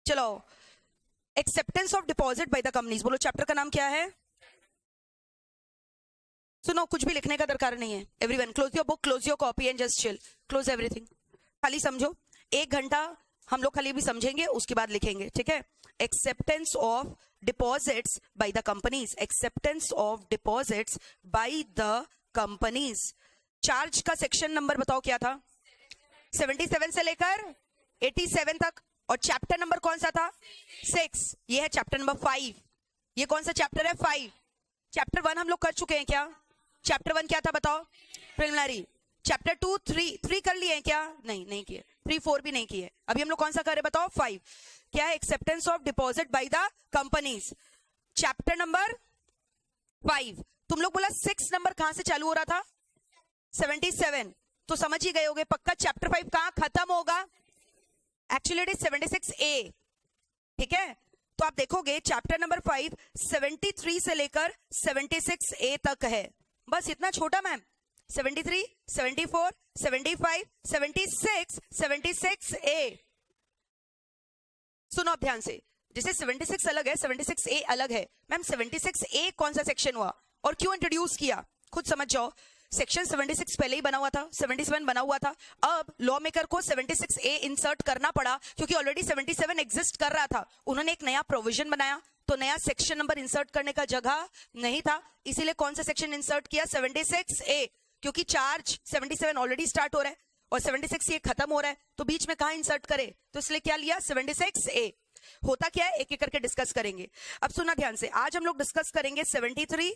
चलो, acceptance of deposit by the companies, बोलो chapter का नाम क्या है? सुनो, कुछ भी लिखने का दरकार नहीं है। Everyone close your book, close your copy and just chill, close everything. खाली समझो, 1 घंटा हम लोग खाली भी समझेंगे, उसके बाद लिखेंगे, ठीक है? Acceptance of deposits by the companies, acceptance of deposits by the companies. Charge का सेक्शन नंबर बताओ क्या था? 77 से लेकर 87 तक। और चैप्टर नंबर कौन सा था? 6। ये है चैप्टर नंबर 5। ये कौन सा चैप्टर है? 5। चैप्टर 1 हम लोग कर चुके हैं क्या? चैप्टर 1 क्या था बताओ? प्रिलिमिनरी। चैप्टर 2, 3 कर लिए हैं क्या? नहीं किए। 3, 4 भी नहीं किए। अभी हम लोग कौन सा कर रहे बताओ? 5। क्या है? Acceptance of deposit by the companies, chapter number 5। तुम लोग बोला 6 नंबर कहां से चालू हो रहा था? 77। तो समझ ही गए होगे पक्का चैप्टर 5 कहां खत्म होगा? एक्चुअली इट इज 76A, ठीक है? तो आप देखोगे चैप्टर नंबर 5 73 से लेकर 76A तक है। बस इतना छोटा मैम। 73, 74, 75, 76, 76A। सुनो अब ध्यान से, जैसे 76 अलग है, 76A अलग है। मैम 76A कौन सा सेक्शन हुआ और क्यों इंट्रोड्यूस किया? खुद समझ जाओ। सेक्शन 76 पहले ही बना हुआ था, 77 बना हुआ था। अब लॉ मेकर को 76A इंसर्ट करना पड़ा क्योंकि ऑलरेडी 77 एग्जिस्ट कर रहा था। उन्होंने एक नया प्रोविजन बनाया, तो नया सेक्शन नंबर इंसर्ट करने का जगह नहीं था, इसीलिए कौन सा सेक्शन इंसर्ट किया? 76A। क्योंकि चार्ज 77 ऑलरेडी स्टार्ट हो रहा है और 76 ये खत्म हो रहा है, तो बीच में कहां इंसर्ट करे? तो इसलिए क्या लिया? 76A। होता क्या है एक एक करके डिस्कस करेंगे। अब सुना ध्यान से, आज हम लोग डिस्कस करेंगे 73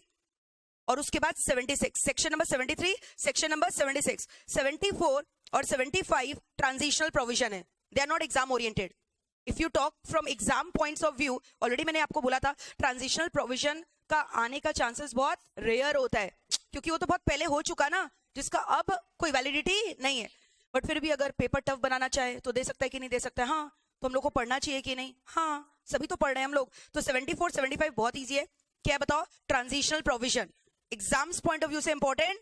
और उसके बाद 76, सेक्शन नंबर 73, सेक्शन नंबर 76, 74 और 75 ट्रांजिशनल प्रोविजन है। They are not exam oriented. If you talk from exam points of view, already मैंने आपको बोला था ट्रांजिशनल प्रोविजन का आने का चांसेस बहुत रेयर होता है क्योंकि वो तो बहुत पहले हो चुका ना, जिसका अब कोई वैलिडिटी नहीं है। बट फिर भी अगर पेपर टफ बनाना चाहे तो दे सकता है कि नहीं दे सकता है? हाँ। तो हम लोग को पढ़ना चाहिए कि नहीं? हाँ, सभी तो पढ़ रहे हैं हम लोग। तो 74, 75 बहुत ईजी है। क्या बताओ? Transitional provision. Exams point of view से इंपॉर्टेंट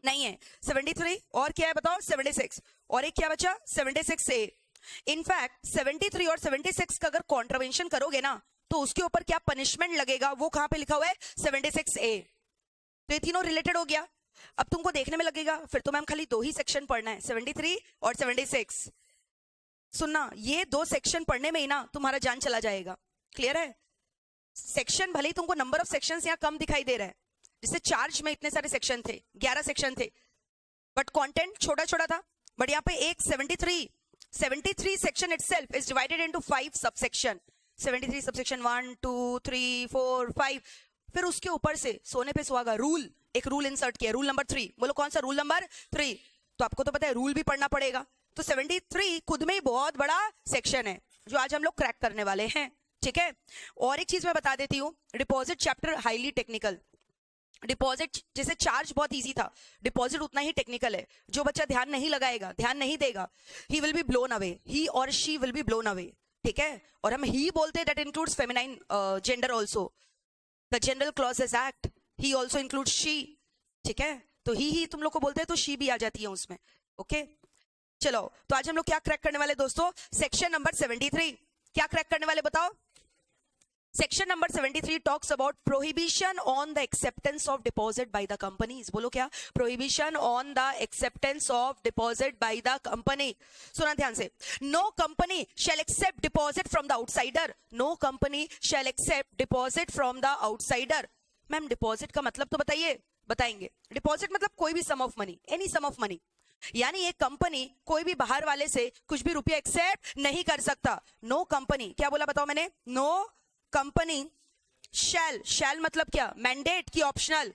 नहीं है। 73 और क्या है बताओ? 76 और एक क्या बचा? 76A। इनफैक्ट 73 और 76 का अगर कॉन्ट्रवेंशन करोगे ना तो उसके ऊपर क्या पनिशमेंट लगेगा वो कहां पे लिखा हुआ है? 76A। तो ये तीनों रिलेटेड हो गया। अब तुमको देखने में लगेगा फिर तो मैम खाली 2 ही सेक्शन पढ़ना है, 73 और 76। सुनना, ये 2 सेक्शन पढ़ने में ही ना तुम्हारा जान चला जाएगा। क्लियर है? सेक्शन भले ही तुमको नंबर ऑफ सेक्शंस यहाँ कम दिखाई दे रहा है, जिससे चार्ज में इतने सारे सेक्शन थे, 11 सेक्शन थे, बट कंटेंट छोटा छोटा था। बट यहाँ पे एक 73 section itself is divided into 5 subsection. 73 subsection 1, 2, 3, 4, 5। फिर उसके ऊपर से सोने पे सुहागा रूल, एक रूल इंसर्ट किया, रूल नंबर 3। बोलो कौन सा? Rule number 3। तो आपको तो पता है रूल भी पढ़ना पड़ेगा। तो 73 खुद में ही बहुत बड़ा सेक्शन है जो आज हम लोग क्रैक करने वाले हैं, ठीक है? और एक चीज मैं बता देती हूँ, deposit chapter highly technical. Deposit जैसे चार्ज बहुत इजी था, डिपॉजिट उतना ही टेक्निकल है। जो बच्चा ध्यान नहीं लगाएगा, ध्यान नहीं देगा, he will be blown away, he or she will be blown away, ठीक है? और हम ही बोलते हैं, that includes feminine gender also. The general clauses act, he also includes she, ठीक है? तो ही तुम लोग को बोलते हैं तो शी भी आ जाती है उसमें, ओके? चलो, तो आज हम लोग क्या क्रैक करने वाले दोस्तों? Section number 73। क्या क्रैक करने वाले बताओ? Section number 73 talks about prohibition on the acceptance of deposit by the companies. बोलो क्या? Prohibition on the acceptance of deposit by the company. सुना ध्यान से। No company shall accept deposit from the outsider. No company shall accept deposit from the outsider. Ma'am deposit का मतलब तो बताइए। बताएंगे। डिपॉजिट मतलब कोई भी sum of money, any sum of money. यानी एक कंपनी कोई भी बाहर वाले से कुछ भी रुपया एक्सेप्ट नहीं कर सकता। नो कंपनी, क्या बोला बताओ मैंने? नो कंपनी शैल मतलब क्या? मैंडेट की optional.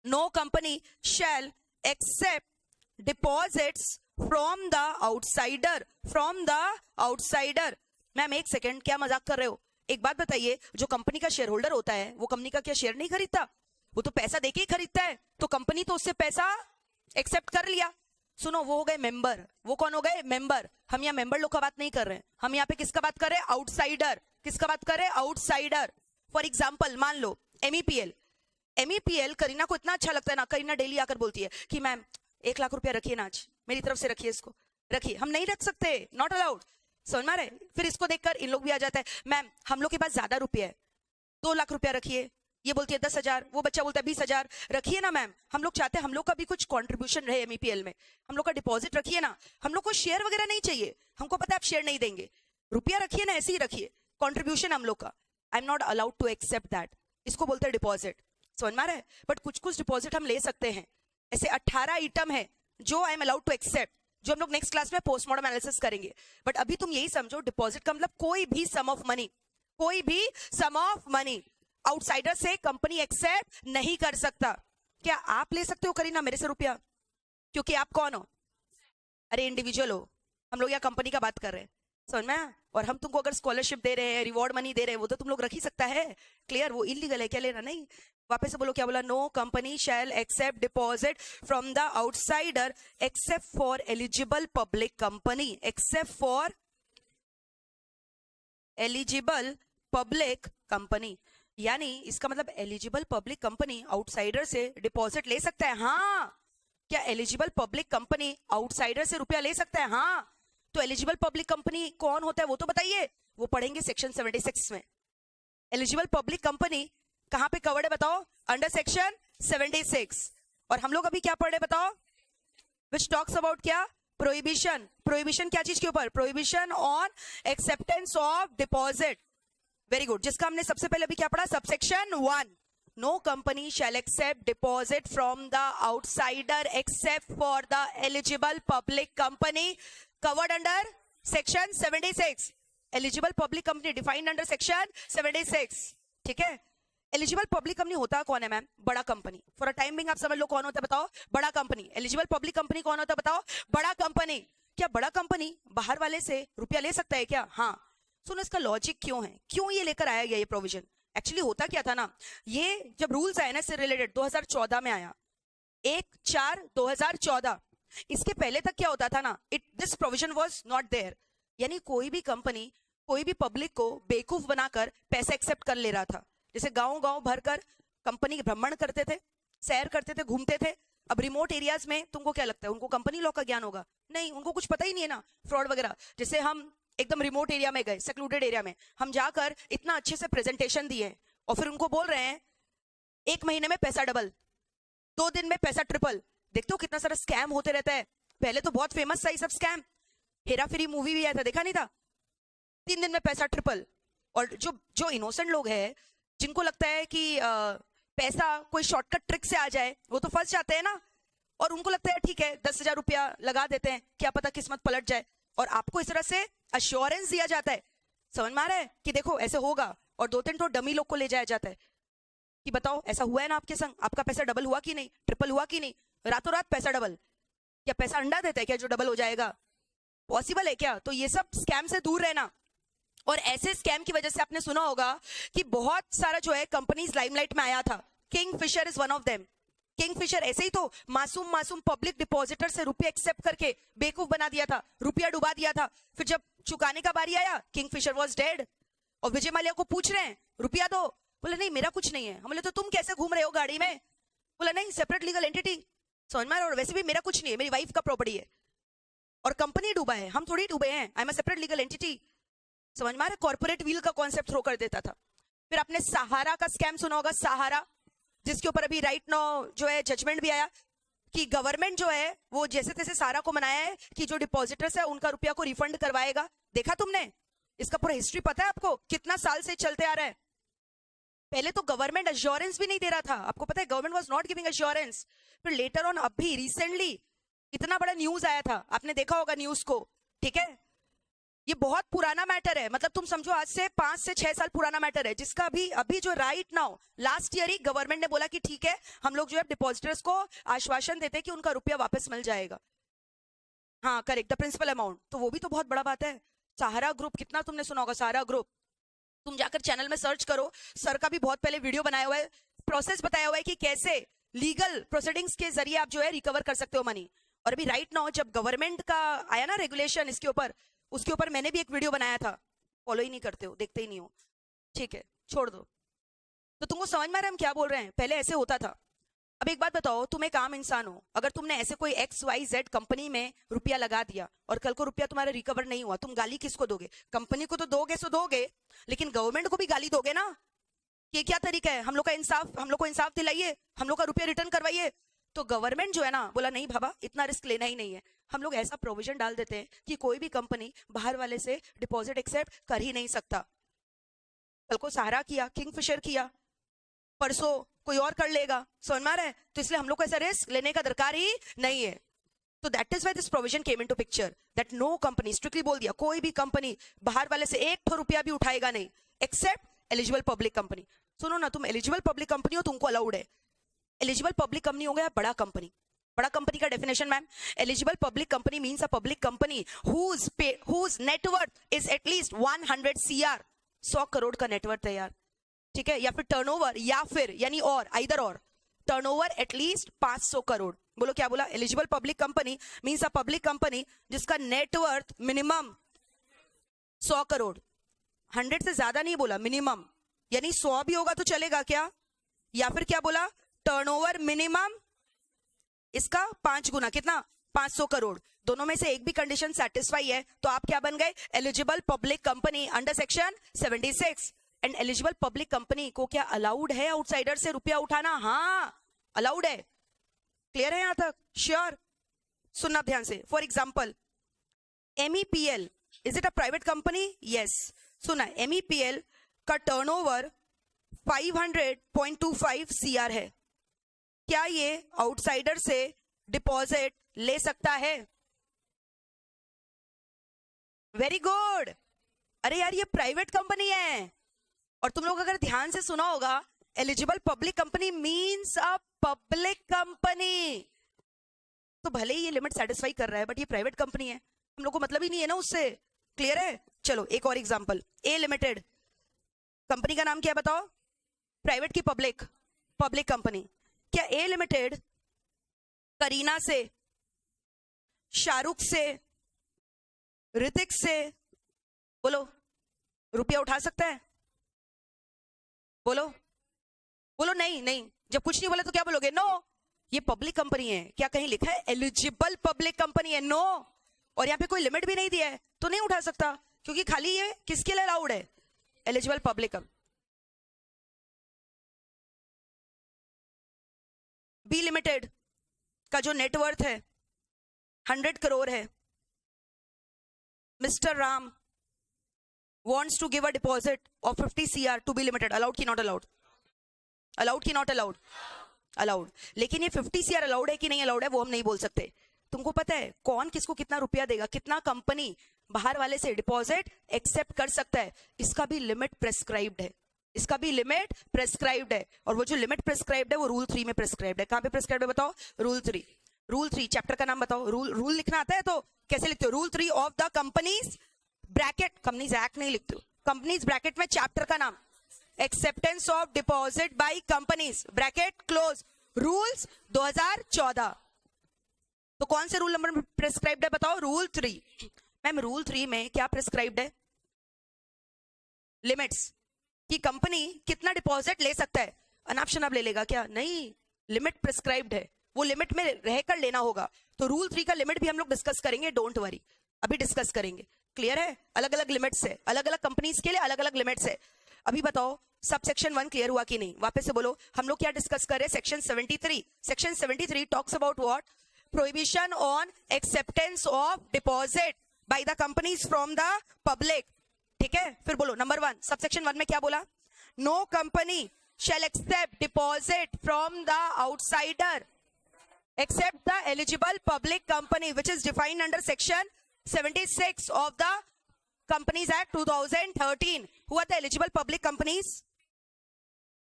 No company shall accept deposits from the outsider, from the outsider. Ma'am एक सेकेंड, क्या मजाक कर रहे हो? एक बात बताइए, जो कंपनी का शेयर होल्डर होता है वो कंपनी का क्या शेयर नहीं खरीदता? वो तो पैसा देके ही खरीदता है। तो कंपनी तो उससे पैसा एक्सेप्ट कर लिया। सुनो, वो हो गए मेंबर। वो कौन हो गए? मेंबर। हम यहाँ मेंबर लोग का बात नहीं कर रहे हैं, हम यहाँ पे किसका बात कर रहे हैं? आउटसाइडर। किसका बात कर रहे हैं? आउटसाइडर। फॉर एग्जाम्पल मान लो MEPL करीना को इतना अच्छा लगता है ना, करीना डेली आकर बोलती है कि मैम 1 लाख रुपया रखिए ना, आज मेरी तरफ से रखिए, इसको रखिए। हम नहीं रख सकते, नॉट अलाउड। समझ में आ रहा है? फिर इसको देखकर इन लोग भी आ जाता है, मैम हम लोग के पास ज्यादा रुपये है, 2 लाख रुपया रखिए, ये बोलती है 10,000, वो बच्चा बोलता है 20,000, रखिए ना मैम, हम लोग चाहते हैं हम लोग का भी कुछ कंट्रीब्यूशन रहे एमईपीएल में, हम लोग का डिपॉजिट रखिए ना, हम लोग को शेयर वगैरह नहीं चाहिए, हमको पता है आप शेयर नहीं देंगे, रुपया रखिए ना, ऐसे ही रखिए, कंट्रीब्यूशन हम लोग का। I am not allowed to accept that, इसको बोलते हैं डिपॉजिट। समझ में आ रहा है? बट कुछ कुछ डिपॉजिट हम ले सकते हैं, ऐसे 18 आइटम है जो I am allowed to accept, जो हम लोग नेक्स्ट क्लास में पोस्टमार्टम एनालिसिस करेंगे। बट अभी तुम यही समझो, डिपॉजिट का मतलब कोई भी सम ऑफ मनी, कोई भी सम ऑफ मनी आउटसाइडर से कंपनी एक्सेप्ट नहीं कर सकता। क्या आप ले सकते हो करीना मेरे से रुपया? क्योंकि आप कौन हो? अरे इंडिविजुअल हो, हम लोग यहाँ कंपनी का बात कर रहे हैं, समझ में आया? और हम तुमको अगर स्कॉलरशिप दे रहे हैं, रिवॉर्ड मनी दे रहे हैं, वो तो तुम लोग रख ही सकता है, क्लियर? वो इलीगल है, क्या लेना? नहीं। वापस से बोलो, क्या बोला? No company shall accept deposit from the outsider except for eligible public company, except for eligible public company. यानी इसका मतलब एलिजिबल पब्लिक कंपनी आउटसाइडर से डिपॉजिट ले सकता है। हाँ, क्या एलिजिबल पब्लिक कंपनी आउटसाइडर से रुपया ले सकता है? हाँ। तो एलिजिबल पब्लिक कंपनी कौन होता है वो तो बताइए, वो पढ़ेंगे सेक्शन 76 में। एलिजिबल पब्लिक कंपनी कहां पे कवर्ड है बताओ? Under section 76। और हम लोग अभी क्या पढ़ रहे बताओ? विच टॉक्स अबाउट क्या? प्रोहिबिशन। प्रोहिबिशन क्या चीज के ऊपर? Prohibition on acceptance of deposit. Very good. जिसका हमने सबसे पहले अभी क्या पढ़ा? Subsection 1। No company shall accept deposit from the outsider except for the eligible public company covered under section 76। Eligible public company defined under section 76, ठीक है? Eligible public company होता कौन है मैम? बड़ा company. For a time being आप समझ लो कौन होता है बताओ? बड़ा कंपनी। एलिजिबल पब्लिक कंपनी कौन होता है बताओ? बड़ा कंपनी। क्या बड़ा कंपनी बाहर वाले से रुपया ले सकता है क्या? हाँ। सुनो, इसका लॉजिक क्यों है, क्यों ये लेकर आया गया ये प्रोविजन? एक्चुअली होता क्या था ना, ये जब रूल्स आए ना इससे रिलेटेड 2014 में आया, 1/4/2014। इसके पहले तक क्या होता था ना, this provision was not there. यानी कोई भी कंपनी कोई भी पब्लिक को बेवकूफ बनाकर पैसे एक्सेप्ट कर ले रहा था। जैसे गांव गांव भरकर कंपनी भ्रमण करते थे, सैर करते थे, घूमते थे। अब रिमोट एरियाज में तुमको क्या लगता है उनको कंपनी लॉ का ज्ञान होगा? नहीं, उनको कुछ पता ही नहीं है ना, फ्रॉड वगैरह। जैसे हम एकदम रिमोट एरिया में गए, सेक्लूडेड एरिया में, हम जाकर इतना अच्छे से प्रेजेंटेशन दिए और फिर उनको बोल रहे हैं 1 महीने में पैसा डबल, 2 दिन में पैसा ट्रिपल। देखते हो कितना सारा स्कैम होते रहता है। पहले तो बहुत फेमस था ये सब स्कैम, हेरा फेरी मूवी भी आया था, देखा नहीं था? 3 दिन में पैसा ट्रिपल। और जो इनोसेंट लोग हैं, जिनको लगता है कि पैसा कोई शॉर्टकट ट्रिक से आ जाए, वो तो फंस जाते हैं ना। और उनको लगता है ठीक है 10,000 रुपया लगा देते हैं, क्या पता किस्मत पलट जाए। और आपको इस तरह से अश्योरेंस दिया जाता है, समझ में आ रहा है कि देखो ऐसे होगा। और 2-3 तो डमी लोग को ले जाया जाता है कि बताओ ऐसा हुआ है ना आपके संग, आपका पैसा डबल हुआ कि नहीं, ट्रिपल हुआ कि नहीं? रातों रात पैसा डबल। क्या पैसा अंडा देता है क्या जो डबल हो जाएगा? पॉसिबल है क्या? तो ये सब स्कैम से दूर रहना। और ऐसे स्कैम की वजह से आपने सुना होगा कि बहुत सारा जो है कंपनीज लाइमलाइट में आया था। Kingfisher is one of them. Kingfisher ऐसे ही तो मासूम पब्लिक डिपॉजिटर से रुपया एक्सेप्ट करके बेवकूफ बना दिया था, रुपया डुबा दिया था। फिर जब चुकाने का बारी आया, किंगफिशर वाज डेड। और विजय माल्या को पूछ रहे हैं रुपया दो, बोले नहीं मेरा कुछ नहीं है। हम बोले तो तुम कैसे घूम रहे हो गाड़ी में? बोला नहीं, सेपरेट लीगल एंटिटी, समझ में। और वैसे भी मेरा कुछ नहीं है, मेरी वाइफ का प्रॉपर्टी है और कंपनी डूबा है, हम थोड़ी डूबे हैं, I am a separate legal entity, समझ में आ रहा है? कॉर्पोरेट व्हील का कॉन्सेप्ट थ्रो कर देता था। फिर आपने सहारा का स्कैम सुना होगा, सहारा, जिसके ऊपर अभी राइट नाउ जो है जजमेंट भी आया कि गवर्नमेंट जो है वो जैसे तैसे सारा को मनाया है कि जो डिपॉजिटर्स है उनका रुपया को रिफंड करवाएगा। देखा तुमने? इसका पूरा हिस्ट्री पता है आपको? कितना साल से चलते आ रहा है। पहले तो गवर्नमेंट अश्योरेंस भी नहीं दे रहा था, आपको पता है, government was not giving assurance. फिर लेटर ऑन अभी रिसेंटली इतना बड़ा न्यूज आया था, आपने देखा होगा न्यूज को, ठीक है? ये बहुत पुराना मैटर है, मतलब तुम समझो आज से 5 से 6 साल पुराना मैटर है, जिसका अभी जो राइट नाउ लास्ट ईयर ही गवर्नमेंट ने बोला कि ठीक है हम लोग जो है डिपॉजिटर्स को आश्वासन देते हैं कि उनका रुपया वापस मिल जाएगा। हाँ करेक्ट, द प्रिंसिपल अमाउंट। तो वो भी तो बहुत बड़ा बात है। सहारा ग्रुप, कितना तुमने सुना होगा सहारा ग्रुप? तुम जाकर चैनल में सर्च करो, सर का भी बहुत पहले वीडियो बनाया हुआ है, प्रोसेस बताया हुआ है कि कैसे लीगल प्रोसीडिंग्स के जरिए आप जो है रिकवर कर सकते हो मनी। और अभी राइट नाउ जब गवर्नमेंट का आया ना रेगुलेशन इसके ऊपर, उसके ऊपर मैंने भी एक वीडियो बनाया था, फॉलो ही नहीं करते हो, देखते ही नहीं हो, ठीक है छोड़ दो। तो तुमको समझ में आ रहा है हम क्या बोल रहे हैं? पहले ऐसे होता था, अब एक बात बताओ, तुम एक आम इंसान हो, अगर तुमने ऐसे कोई XYZ कंपनी में रुपया लगा दिया और कल को रुपया तुम्हारा रिकवर नहीं हुआ, तुम गाली किसको दोगे? कंपनी को तो दोगे सो दोगे, लेकिन गवर्नमेंट को भी गाली दोगे ना। ये क्या तरीका है? हम लोग को इंसाफ दिलाइए, हम लोग का रुपया रिटर्न करवाइए। तो गवर्नमेंट जो है ना, बोला नहीं बाबा, इतना रिस्क लेना ही नहीं है। हम लोग ऐसा प्रोविजन डाल देते हैं कि कोई भी कंपनी बाहर वाले से डिपॉजिट एक्सेप्ट कर ही नहीं सकता। कल को सहारा किया, किंगफिशर किया, परसों कोई और कर लेगा, समझ में आ रहा है? तो इसलिए हम लोग को ऐसा रिस्क लेने का दरकार ही नहीं है। तो that is why this provision came into picture, that no company, strictly बोल दिया, कोई भी कंपनी बाहर वाले से एक रुपया भी उठाएगा नहीं, एक्सेप्ट एलिजिबल पब्लिक कंपनी। सुनो ना, तुम एलिजिबल पब्लिक कंपनी हो, तुमको अलाउड है। एलिजिबल पब्लिक कंपनी हो गया बड़ा कंपनी। बड़ा कंपनी का definition ma'am, eligible public company means a public company whose net worth is at least 100 CR, 100 crore का नेटवर्थ है यार, ठीक है? या फिर टर्नओवर, या फिर यानी और आइदर और टर्नओवर एटलीस्ट 500 करोड़। बोलो क्या बोला? Eligible public company means a public company जिसका नेटवर्थ मिनिमम 100 करोड़। 100 से ज्यादा नहीं बोला, मिनिमम, यानी 100 भी होगा तो चलेगा क्या? या फिर क्या बोला? टर्नओवर मिनिमम इसका 5 गुना, कितना? 500 करोड़। दोनों में से एक भी कंडीशन सेटिस्फाई है तो आप क्या बन गए? Eligible public company under section 76। And eligible public company को क्या अलाउड है आउटसाइडर से रुपया उठाना? हाँ, अलाउड है। क्लियर है यहां तक? श्योर? सुनना ध्यान से। For example MEPL, is it a private company? Yes. सुना, MEPL का टर्नओवर 500.25 CR है। क्या ये आउटसाइडर से डिपॉजिट ले सकता है? Very good. अरे यार, ये प्राइवेट कंपनी है, और तुम लोग अगर ध्यान से सुना होगा, eligible public company means a public company. तो भले ही ये लिमिट सेटिस्फाई कर रहा है, बट ये प्राइवेट कंपनी है, हम लोग को मतलब ही नहीं है ना उससे। क्लियर है? चलो एक और एग्जांपल, ए लिमिटेड कंपनी का नाम क्या है बताओ? प्राइवेट की पब्लिक कंपनी। क्या ए लिमिटेड करीना से, शाहरुख से, ऋतिक से, बोलो, रुपया उठा सकता है? बोलो बोलो। नहीं, जब कुछ नहीं बोला तो क्या बोलोगे? नो। ये पब्लिक कंपनी है, क्या कहीं लिखा है एलिजिबल पब्लिक कंपनी है? नो। और यहाँ पे कोई लिमिट भी नहीं दिया है तो नहीं उठा सकता, क्योंकि खाली ये किसके लिए अलाउड है? Eligible public. बी लिमिटेड का जो नेटवर्थ है 100 करोड़ है, mister Ram wants to give a deposit of 50 CR to be limited, allowed की not allowed? allowed की not allowed? allowed। लेकिन ये 50 CR allowed है कि नहीं allowed है वो हम नहीं बोल सकते। तुमको पता है कौन किसको कितना रुपया देगा? कितना कंपनी बाहर वाले से डिपॉजिट एक्सेप्ट कर सकता है? इसका भी लिमिट प्रेस्क्राइब्ड है, इसका भी लिमिट प्रेस्क्राइब्ड है। और वो जो लिमिट प्रेस्क्राइब्ड है वो रूल 3 में प्रेस्क्राइब्ड है। कहां पे प्रेस्क्राइब्ड है बताओ? रूल 3। रूल 3 चैप्टर का नाम बताओ। रूल लिखना आता है तो कैसे लिखते हो? Rule 3 of the companies bracket, companies act नहीं लिखते हो, कंपनीज ब्रैकेट में चैप्टर का नाम, acceptance of deposit by companies bracket close, rules 2014। तो कौन से रूल नंबर में प्रेस्क्राइब्ड है बताओ? रूल 3। मैम रूल 3 में क्या प्रेस्क्राइब्ड है? लिमिट्स, कि कंपनी कितना डिपॉजिट ले सकता है। अनाप शनाप ले लेगा क्या? नहीं, लिमिट प्रेस्क्राइब्ड है, वो लिमिट में रहकर लेना होगा। तो रूल 3 का लिमिट भी हम लोग डिस्कस करेंगे, डोंट वरी, अभी डिस्कस करेंगे। क्लियर है? अलग अलग लिमिट्स है, अलग अलग कंपनीज के लिए अलग अलग लिमिट्स है। अभी बताओ सब सेक्शन 1 क्लियर हुआ कि नहीं? वापस से बोलो, हम लोग क्या डिस्कस कर रहे हैं? Section 73। Section 73 talks about what? Prohibition on acceptance of deposit by the companies from the public. ठीक है, फिर बोलो नंबर 1, सब सेक्शन 1 में क्या बोला? No company shall accept deposit from the outsider except the eligible public company which is defined under section 76 of the Companies Act 2013. Who are the eligible public companies?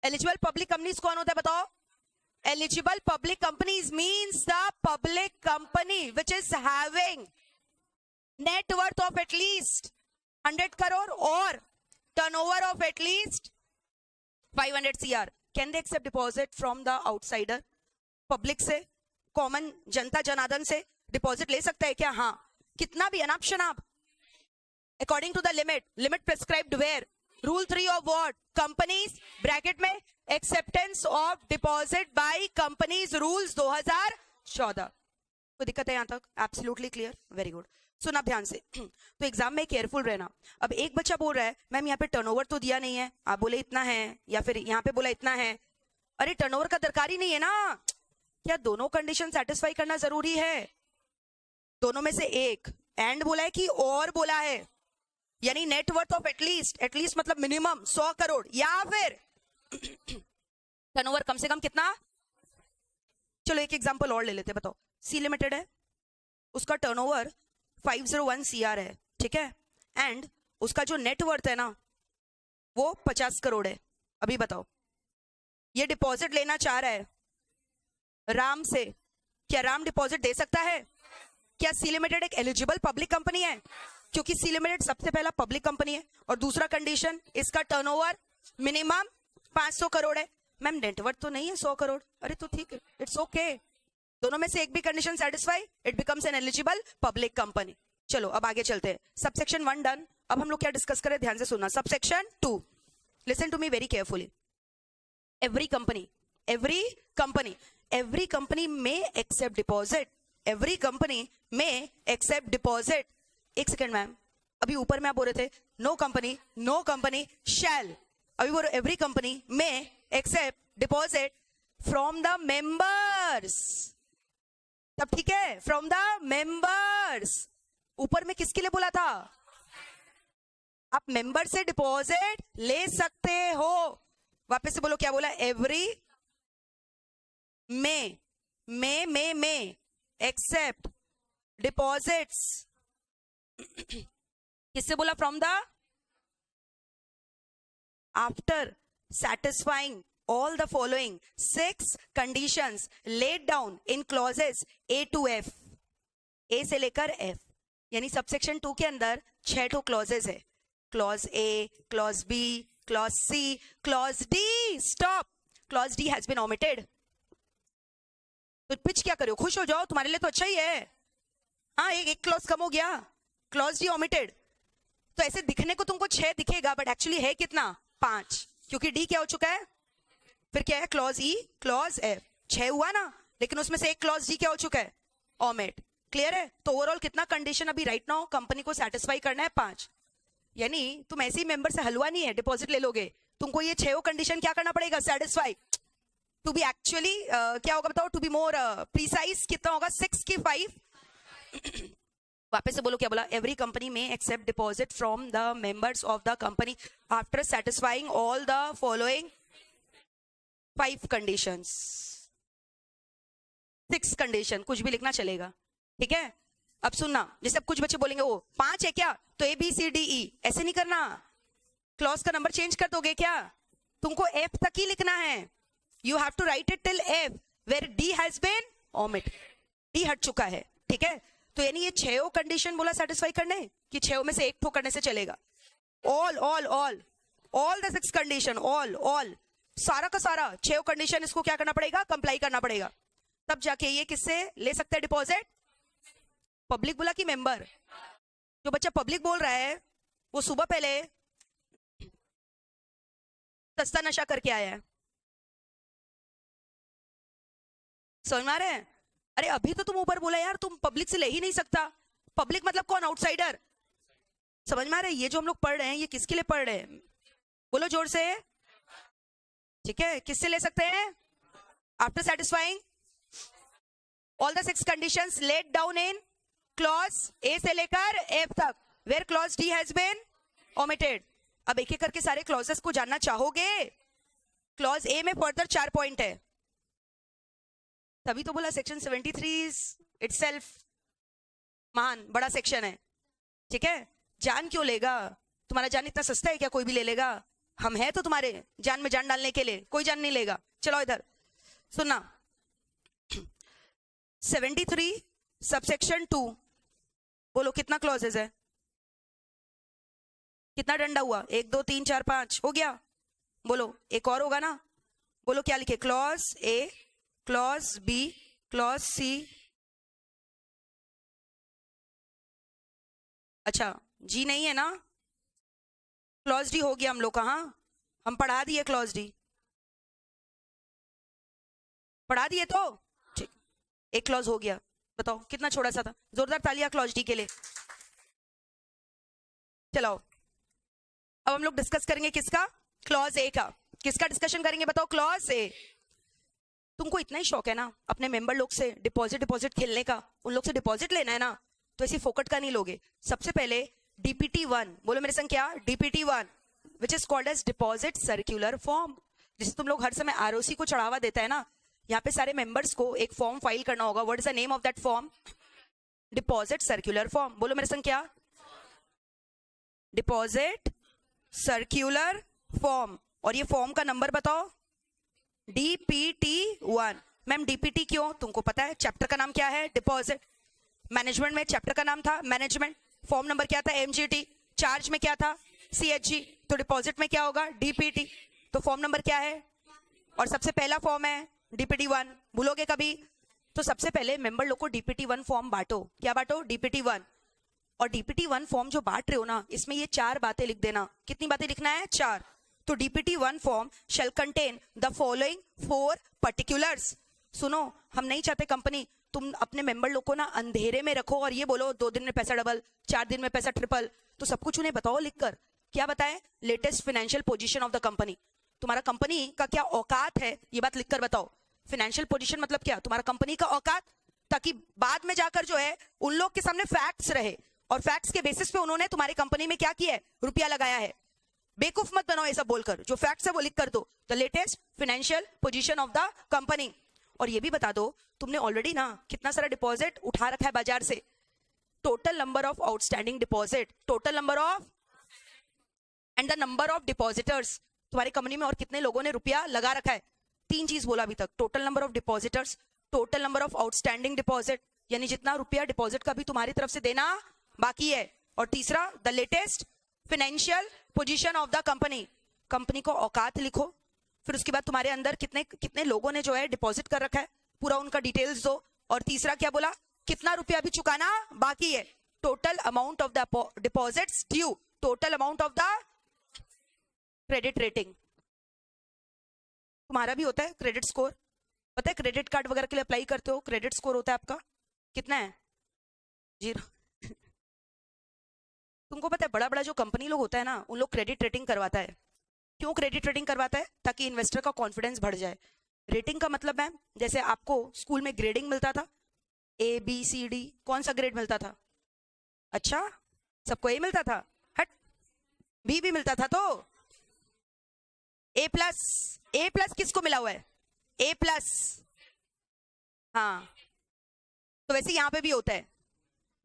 Eligible public companies कौन होता है बताओ? Eligible public companies means the public company which is having net worth of at least 100 crore or turnover of at least 500 CR. Can they accept deposit from the outsider? Public से, common जनता जनार्दन से deposit ले सकता है क्या? हाँ। कितना भी? अनाप शनाप, according to the limit. Limit prescribed where? Rule 3 of what? Companies bracket में acceptance of deposit by companies rules 2014। कोई दिक्कत है यहां तक? Absolutely clear, very good. सुना ध्यान से। तो एग्जाम में केयरफुल रहना। अब एक बच्चा बोल रहा है मैम यहाँ पे टर्नओवर तो दिया नहीं है, आप बोले इतना है, या फिर यहाँ पे बोला इतना है। अरे टर्नओवर का दरकार ही नहीं है ना। क्या दोनों कंडीशन सेटिस्फाई करना जरूरी है? दोनों में से एक। एंड बोला है कि और बोला है, यानी नेटवर्थ ऑफ एटलीस्ट मतलब मिनिमम 100 करोड़, या फिर टर्नओवर कम से कम कितना। चलो एक एग्जांपल और ले लेते हैं, बताओ। सी लिमिटेड है, उसका टर्नओवर 501 CR है, ठीक है, एंड उसका जो नेटवर्थ है ना वो 50 करोड़ है। अभी बताओ, ये डिपॉजिट लेना चाह रहा है राम से, क्या राम डिपॉजिट दे सकता है? क्या सी लिमिटेड एक एलिजिबल पब्लिक कंपनी है? क्योंकि सी लिमिटेड सबसे पहला पब्लिक कंपनी है। और दूसरा कंडीशन, इसका टर्नओवर मिनिमम 500 करोड़ है। मैम नेटवर्थ तो नहीं है 100 करोड़। अरे तो ठीक है, इट्स ओके। दोनों में से एक भी condition satisfy, it becomes an eligible public company. चलो अब आगे चलते हैं। Subsection 1 done. अब हम लोग क्या डिस्कस करें, ध्यान से सुनना। Subsection 2, listen to me very carefully. Every company may accept deposit, every company may accept deposit. एक सेकेंड मैम, अभी ऊपर में आप बोल रहे थे नो कंपनी शैल, अभी बोल रहे every company may accept deposit from the members. तब ठीक है, फ्रॉम द मेंबर्स। ऊपर में किसके लिए बोला था? आप मेंबर से डिपॉजिट ले सकते हो। वापस से बोलो, क्या बोला? एवरी में एक्सेप्ट डिपॉजिट्स। किससे बोला? From the, after satisfying all the following 6 conditions laid down in clauses A to F, A से लेकर F, यानी सबसेक्शन 2 के अंदर 6 तो क्लॉजेस है। Clause A, clause B, clause C, clause D। Stop, clause D has been omitted. तो पिच क्या करो, खुश हो जाओ, तुम्हारे लिए तो अच्छा ही है। हाँ, एक क्लॉज कम हो गया, क्लॉज D ओमिटेड। तो ऐसे दिखने को तुमको 6 दिखेगा, बट एक्चुअली है कितना? 5, क्योंकि डी क्या हो चुका है? फिर क्या है? क्लॉज ई, क्लॉज एफ। 6 हुआ ना, लेकिन उसमें से एक क्लॉज डी क्या हो चुका है? ओमिट। क्लियर है? तो ओवरऑल कितना कंडीशन अभी राइट नाउ कंपनी को सेटिस्फाई करना है? 5। यानी तुम ऐसे ही मेंबर से हलवा नहीं है, डिपॉजिट ले लोगे, तुमको ये 6 कंडीशन क्या करना पड़ेगा? सेटिस्फाई। टू बी एक्चुअली क्या होगा बताओ? टू बी मोर प्रिसाइज कितना होगा? 6 की 5। वापस से बोलो, क्या बोला? Every company may accept deposit from the members of the company after satisfying all the following 5 conditions. 6 condition, कुछ भी लिखना चलेगा, ठीक है। अब सुनना, जैसे अब कुछ बच्चे बोलेंगे वो 5 है क्या, तो ABCDE ऐसे नहीं करना। क्लॉज का नंबर चेंज कर दोगे क्या? तुमको F तक ही लिखना है। You have to write it till F where D has been omit. D हट चुका है, ठीक है। तो यानी ये 6 कंडीशन बोला सेटिस्फाई करने, कि 6 में से एक ठो करने से चलेगा? ऑल द 6 कंडीशन, ऑल सारा का सारा 6 कंडीशन इसको क्या करना पड़ेगा? कंप्लाई करना पड़ेगा। तब जाके ये किससे ले सकते हैं डिपॉजिट? पब्लिक बोला कि मेंबर? जो बच्चा पब्लिक बोल रहा है वो सुबह पहले सस्ता नशा करके आया है। समझ में आ रहा है? अरे अभी तो तुम ऊपर बोला यार तुम पब्लिक से ले ही नहीं सकता। पब्लिक मतलब कौन? आउटसाइडर। समझ में आ रहा है? ये जो हम लोग पढ़ रहे हैं ये किसके लिए पढ़ रहे हैं? बोलो जोर से, ठीक है। किससे ले सकते हैं? After satisfying all the 6 conditions laid down in clause A से लेकर एफ तक, where clause D has been omitted. अब एक एक करके सारे क्लॉजेस को जानना चाहोगे? क्लॉज ए में फर्दर 4 पॉइंट है, तभी तो बोला सेक्शन 73 इटसेल्फ महान बड़ा सेक्शन है, ठीक है। जान क्यों लेगा? तुम्हारा जान इतना सस्ता है क्या कोई भी ले लेगा? हम हैं तो तुम्हारे जान में जान डालने के लिए, कोई जान नहीं लेगा। चलो इधर सुनना, 73 सबसेक्शन 2, बोलो कितना क्लॉजेस है? कितना डंडा हुआ? 1 2 3 4 5 हो गया। बोलो एक और होगा ना, बोलो क्या लिखे? Clause A, clause B, clause C. अच्छा जी नहीं है ना? क्लॉज क्लॉज डी हो गया हम लोग का। हाँ, हम पढ़ा दिए क्लॉज डी, पढ़ा दिए तो ठीक। एक क्लॉज हो गया, बताओ कितना छोटा सा था। जोरदार तालियां क्लॉज डी के लिए। चलो अब हम लोग डिस्कस करेंगे किसका, क्लॉज ए का। किसका डिस्कशन करेंगे बताओ, क्लॉज ए। तुमको इतना ही शौक है ना अपने मेंबर लोग से डिपॉजिट खेलने का, उन लोग से डिपॉजिट लेना है ना, तो ऐसी फोकट का नहीं लोगे। सबसे पहले डीपीटी 1, बोलो मेरे संग क्या, DPT 1 which is called as deposit circular form. जिसे तुम लोग हर समय आरओसी को चढ़ावा देता है ना, यहाँ पे सारे मेंबर्स को एक फॉर्म फाइल करना होगा। What is the name of that form, deposit circular form. बोलो मेरे संग क्या, डिपॉजिट सर्क्यूलर फॉर्म। और ये फॉर्म का नंबर बताओ, डीपीटी 1। मैम डीपीटी क्यों, तुमको पता है चैप्टर का नाम क्या है, डिपॉजिट। मैनेजमेंट में चैप्टर का नाम था मैनेजमेंट, फॉर्म नंबर क्या था, एमजीटी। चार्ज में क्या था, सीएचजी। तो डिपॉजिट में क्या होगा, डीपीटी। तो फॉर्म नंबर क्या है, और सबसे पहला फॉर्म है डीपीटी 1। भूलोगे कभी, तो सबसे पहले मेंबर लोग को डीपीटी 1 फॉर्म बांटो। क्या बांटो, डीपीटी 1। और डीपीटी 1 फॉर्म जो बांट रहे हो ना, इसमें ये 4 बातें लिख देना। कितनी बातें लिखना है, 4। तो DPT 1 form shell contain the following 4 particulars. सुनो, हम नहीं चाहते कंपनी तुम अपने मेंबर लोग को ना अंधेरे में रखो और ये बोलो 2 दिन में पैसा डबल, 4 दिन में पैसा ट्रिपल। तो सब कुछ उन्हें बताओ लिखकर। क्या बताए, latest financial position of the company. तुम्हारा कंपनी का क्या औकात है, ये बात लिखकर बताओ। फाइनेंशियल पोजीशन मतलब क्या, तुम्हारा कंपनी का औकात, ताकि बाद में जाकर जो है उन लोग के सामने फैक्ट्स रहे, और फैक्ट्स के बेसिस पे उन्होंने तुम्हारी कंपनी में क्या किया है, रुपया लगाया है। बेवकूफ मत बनाओ ऐसा बोलकर, जो फैक्ट्स है वो लिख कर दो, the latest financial position of the company. और ये भी बता दो तुमने ऑलरेडी ना कितना सारा डिपॉजिट उठा रखा है बाजार से, total number of outstanding deposit, total number of and the number of depositors. तुम्हारी कंपनी में और कितने लोगों ने रुपया लगा रखा है। 3 चीज बोला अभी तक, total number of depositors, total number of outstanding deposit, यानी जितना रुपया डिपॉजिट का भी तुम्हारी तरफ से देना बाकी है, और तीसरा the latest financial position of the company. Company को औकात लिखो, फिर उसके बाद तुम्हारे अंदर कितने कितने लोगों ने जो है डिपॉजिट कर रखा है, पूरा उनका डिटेल्स दो, और तीसरा क्या बोला, कितना रुपया भी चुकाना बाकी है, total amount of the deposits due, total amount of the credit rating. तुम्हारा भी होता है क्रेडिट स्कोर, पता है क्रेडिट कार्ड वगैरह के लिए अप्लाई करते हो, क्रेडिट स्कोर होता है आपका कितना है, 0। तुमको पता है बड़ा बड़ा जो कंपनी लोग होता है ना, उन लोग क्रेडिट रेटिंग करवाता है। क्यों क्रेडिट रेटिंग करवाता है, ताकि इन्वेस्टर का कॉन्फिडेंस बढ़ जाए। रेटिंग का मतलब है, जैसे आपको स्कूल में ग्रेडिंग मिलता था, ABCD, कौन सा ग्रेड मिलता था, अच्छा सबको A मिलता था, हट B भी मिलता था, तो A+ किसको मिला हुआ है, A+। हाँ, तो वैसे यहाँ पे भी होता है,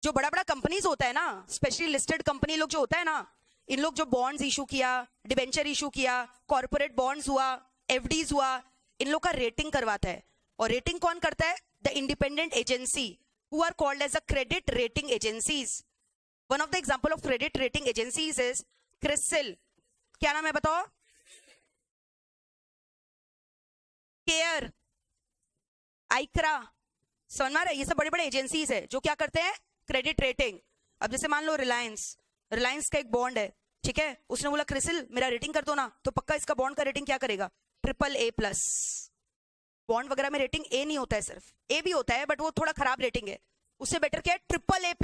जो बड़ा बड़ा कंपनीज होता है ना, स्पेशली लिस्टेड कंपनी लोग जो होता है ना, इन लोग जो बॉन्ड्स इशू किया, डिबेंचर इशू किया, कॉर्पोरेट बॉन्ड्स हुआ, FDs हुआ, इन लोग का रेटिंग करवाता है। और रेटिंग कौन करता है, the independent agency who are called as a credit rating agencies. One of the example of credit rating agencies is CRISIL. क्या नाम है बताओ, केयर, आइक्रा, समझ में आ रहा है, ये सब बड़े बड़े एजेंसीज है जो क्या करते हैं, क्रेडिट रेटिंग। अब जैसे मान लो रिलायंस का एक बॉन्ड है, ठीक है, उसने बोला क्रिसिल मेरा रेटिंग कर दो ना, तो पक्का इसका बॉन्ड का रेटिंग क्या करेगा, AAA+। बॉन्ड वगैरह में रेटिंग A नहीं होता है, सिर्फ A भी होता है, बट वो थोड़ा खराब रेटिंग है, उससे बेटर क्या है, AAA+।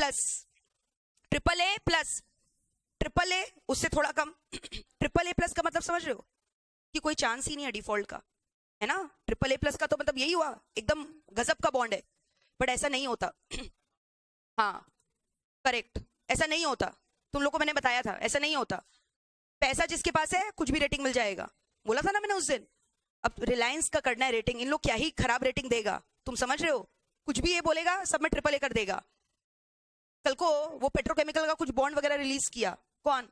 AAA उससे थोड़ा कम। AAA+ का मतलब समझ रहे हो, कि कोई चांस ही नहीं है डिफॉल्ट का, है ना। AAA+ का तो मतलब यही हुआ, एकदम गजब का बॉन्ड है, बट ऐसा नहीं होता। हाँ करेक्ट, ऐसा नहीं होता, तुम लोग को मैंने बताया था, ऐसा नहीं होता। पैसा जिसके पास है कुछ भी रेटिंग मिल जाएगा, बोला था ना मैंने उस दिन। अब रिलायंस का करना है रेटिंग, इन लोग क्या ही खराब रेटिंग देगा, तुम समझ रहे हो, कुछ भी ये बोलेगा सब में AAA कर देगा। कल को वो पेट्रोकेमिकल का कुछ बॉन्ड वगैरह रिलीज किया, कौन,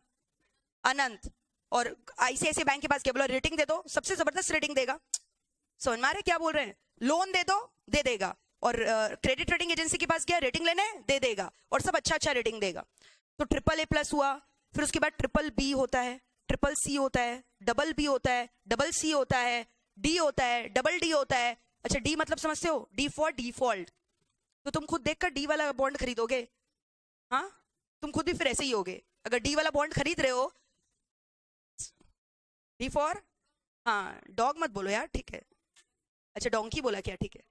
अनंत, और ICICI बैंक के पास क्या बोला, रेटिंग दे दो, सबसे जबरदस्त रेटिंग देगा। समझ में आ रहे क्या बोल रहे हैं, लोन दे दो, दे देगा, और क्रेडिट रेटिंग एजेंसी के पास गया रेटिंग लेने, दे देगा, और सब अच्छा रेटिंग देगा। तो AAA+ हुआ, फिर उसके बाद BBB होता है, CCC होता है, BB होता है, CC होता है, D होता है, DD होता है। अच्छा D मतलब समझते हो, D फॉर डिफॉल्ट। तो तुम खुद देखकर D वाला बॉन्ड खरीदोगे, हाँ तुम खुद भी फिर ऐसे ही होगे। अगर D वाला बॉन्ड खरीद रहे हो डी फॉर, हाँ डॉग मत बोलो यार, ठीक है, अच्छा डोंकी बोला क्या, ठीक है।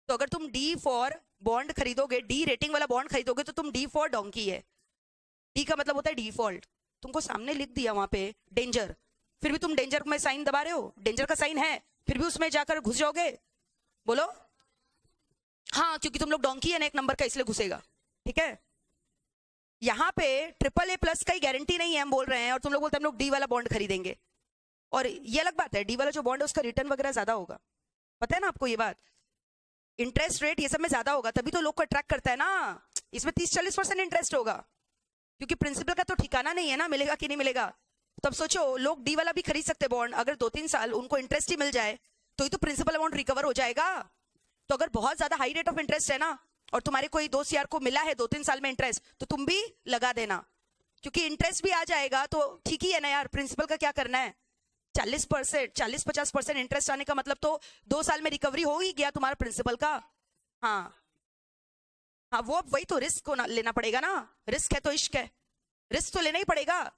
तो अगर तुम डी फॉर बॉन्ड खरीदोगे, डी रेटिंग वाला बॉन्ड खरीदोगे, तो तुम डी फॉर डोंकी है। डी का मतलब होता है डिफॉल्ट। तुमको सामने लिख दिया वहां पे डेंजर, फिर भी तुम डेंजर में साइन दबा रहे हो, डेंजर का साइन है, फिर भी उसमें जाकर घुस जाओगे, बोलो हाँ, क्योंकि तुम लोग डोंकी है ना एक नंबर का, इसलिए घुसेगा, ठीक है। यहाँ पे AAA+ का ही गारंटी नहीं है, हम बोल रहे हैं, और तुम लोग बोलते हैं हम लोग डी वाला बॉन्ड खरीदेंगे। और ये अलग बात है, डी वाला जो बॉन्ड है उसका रिटर्न वगैरह ज्यादा होगा, पता है ना आपको ये बात, इंटरेस्ट रेट ये सब में ज्यादा होगा, तभी तो लोग को अट्रैक्ट करता है ना। इसमें 30-40% इंटरेस्ट होगा, क्योंकि प्रिंसिपल का तो ठिकाना नहीं है ना, मिलेगा कि नहीं मिलेगा। तो अब सोचो, लोग डी वाला भी खरीद सकते बॉन्ड, अगर 2-3 साल उनको इंटरेस्ट ही मिल जाए तो ही तो प्रिंसिपल अमाउंट रिकवर हो जाएगा। तो अगर बहुत ज्यादा हाई रेट ऑफ इंटरेस्ट है ना, और तुम्हारे कोई दोस्त यार को मिला है 2-3 साल में इंटरेस्ट, तो तुम भी लगा देना, क्योंकि इंटरेस्ट भी आ जाएगा तो ठीक ही है ना यार। प्रिंसिपल का क्या करना है, 40-50% इंटरेस्ट आने का मतलब तो 2 साल में रिकवरी हो ही गया तुम्हारा प्रिंसिपल का। हाँ हाँ, वो वही तो रिस्क को लेना पड़ेगा ना, रिस्क है तो इश्क है, रिस्क तो लेना ही पड़ेगा।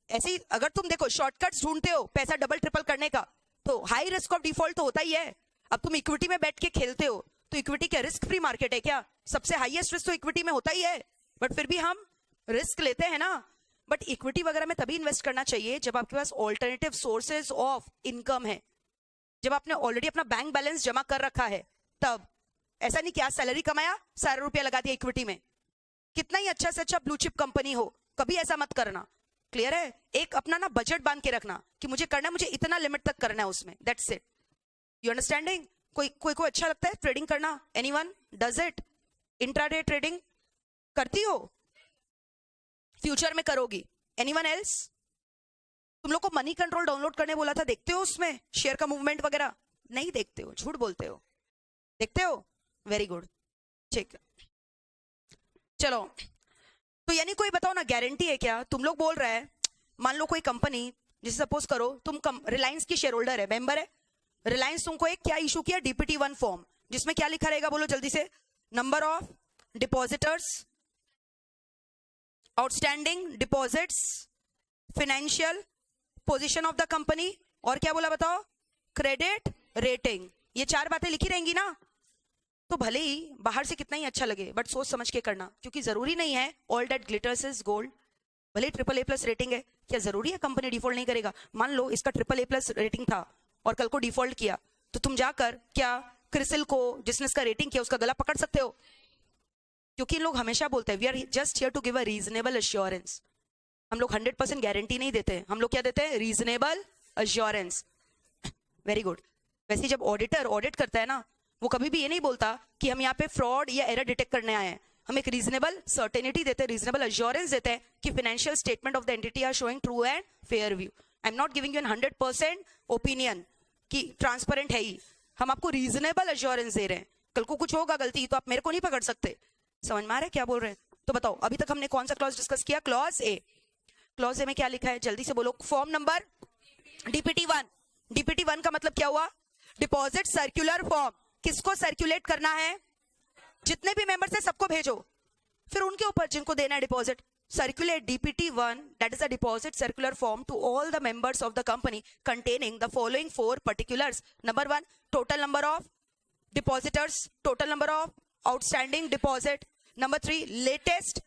ऐसे ही अगर तुम देखो शॉर्टकट्स ढूंढते हो पैसा डबल ट्रिपल करने का, तो हाई रिस्क ऑफ डिफॉल्ट तो होता ही है। अब तुम इक्विटी में बैठ के खेलते हो, तो इक्विटी क्या रिस्क फ्री मार्केट है क्या? सबसे हाईएस्ट रिस्क तो इक्विटी में होता ही है, बट फिर भी हम रिस्क लेते हैं ना। बट इक्विटी वगैरह में तभी इन्वेस्ट करना चाहिए जब आपके पास ऑल्टरनेटिव सोर्सेज ऑफ इनकम है, जब आपने ऑलरेडी अपना बैंक बैलेंस जमा कर रखा है तब। ऐसा नहीं कि आज सैलरी कमाया सारा रुपया लगा दिया इक्विटी में, कितना ही अच्छा से अच्छा ब्लू चिप कंपनी हो, कभी ऐसा मत करना। क्लियर है? एक अपना ना बजट बांध के रखना कि मुझे करना है, मुझे इतना लिमिट तक करना है उसमें, दैट्स इट। You understanding? कोई को अच्छा लगता है ट्रेडिंग करना? Anyone does it? Intraday trading करती हो? फ्यूचर में करोगी? Anyone else? तुम लोग को मनी कंट्रोल डाउनलोड करने बोला था, देखते हो उसमें शेयर का मूवमेंट वगैरह? नहीं देखते हो, झूठ बोलते हो। देखते हो? वेरी गुड, ठीक। चलो, तो यानी कोई बताओ ना, गारंटी है क्या? तुम लोग बोल रहे हैं, मान लो कोई कंपनी, जैसे सपोज करो तुम रिलायंस की शेयर होल्डर है, मेंबर है। रिलायंस तुमको एक क्या इशू किया? DPT-1 फॉर्म, जिसमें क्या लिखा रहेगा बोलो जल्दी से? Number of depositors, outstanding deposits, financial position of the company, और क्या बोला बताओ? Credit rating. ये 4 बातें लिखी रहेंगी ना। तो भले ही बाहर से कितना ही अच्छा लगे, बट सोच समझ के करना, क्योंकि जरूरी नहीं है all that glitters is gold. भले AAA+ रेटिंग है, क्या जरूरी है कंपनी डिफॉल्ट नहीं करेगा? मान लो इसका AAA+ रेटिंग था और कल को डिफॉल्ट किया, तो तुम जाकर क्या क्रिसिल को, जिसने इसका रेटिंग किया, उसका गला पकड़ सकते हो? क्योंकि इन लोग हमेशा बोलते हैं we are just here to give a reasonable assurance. हम लोग 100% गारंटी नहीं देते, हम लोग क्या देते हैं? Reasonable assurance. Very good. वैसे ही जब ऑडिटर ऑडिट करता है ना, वो कभी भी ये नहीं बोलता कि हम यहाँ पे फ्रॉड या एरर डिटेक्ट करने आए हैं। हम एक रीजनेबल सर्टेनिटी देते हैं, रीजनेबल एश्योरेंस देते हैं कि financial statement of the entity are showing true and fair view. I am not giving you 100% opinion कि ट्रांसपेरेंट है ही, हम आपको रीजनेबल एश्योरेंस दे रहे हैं। कल को कुछ होगा गलती तो आप मेरे को नहीं पकड़ सकते। समझ में आ रहा है क्या बोल रहे हैं? तो बताओ, अभी तक हमने कौन सा क्लॉज डिस्कस किया? Clause A. क्लॉज ए में क्या लिखा है जल्दी से बोलो? Form number DPT-1। DPT-1 का मतलब क्या हुआ? Deposit circular form. किसको सर्कुलेट करना है? जितने भी मेंबर्स हैं सबको भेजो, फिर उनके ऊपर जिनको देना है deposit. Circulate DPT-1, that is a deposit circular form, to all the members of the company containing the following 4 particulars. Number 1, total number of depositors, total number of outstanding deposit. Number 3, latest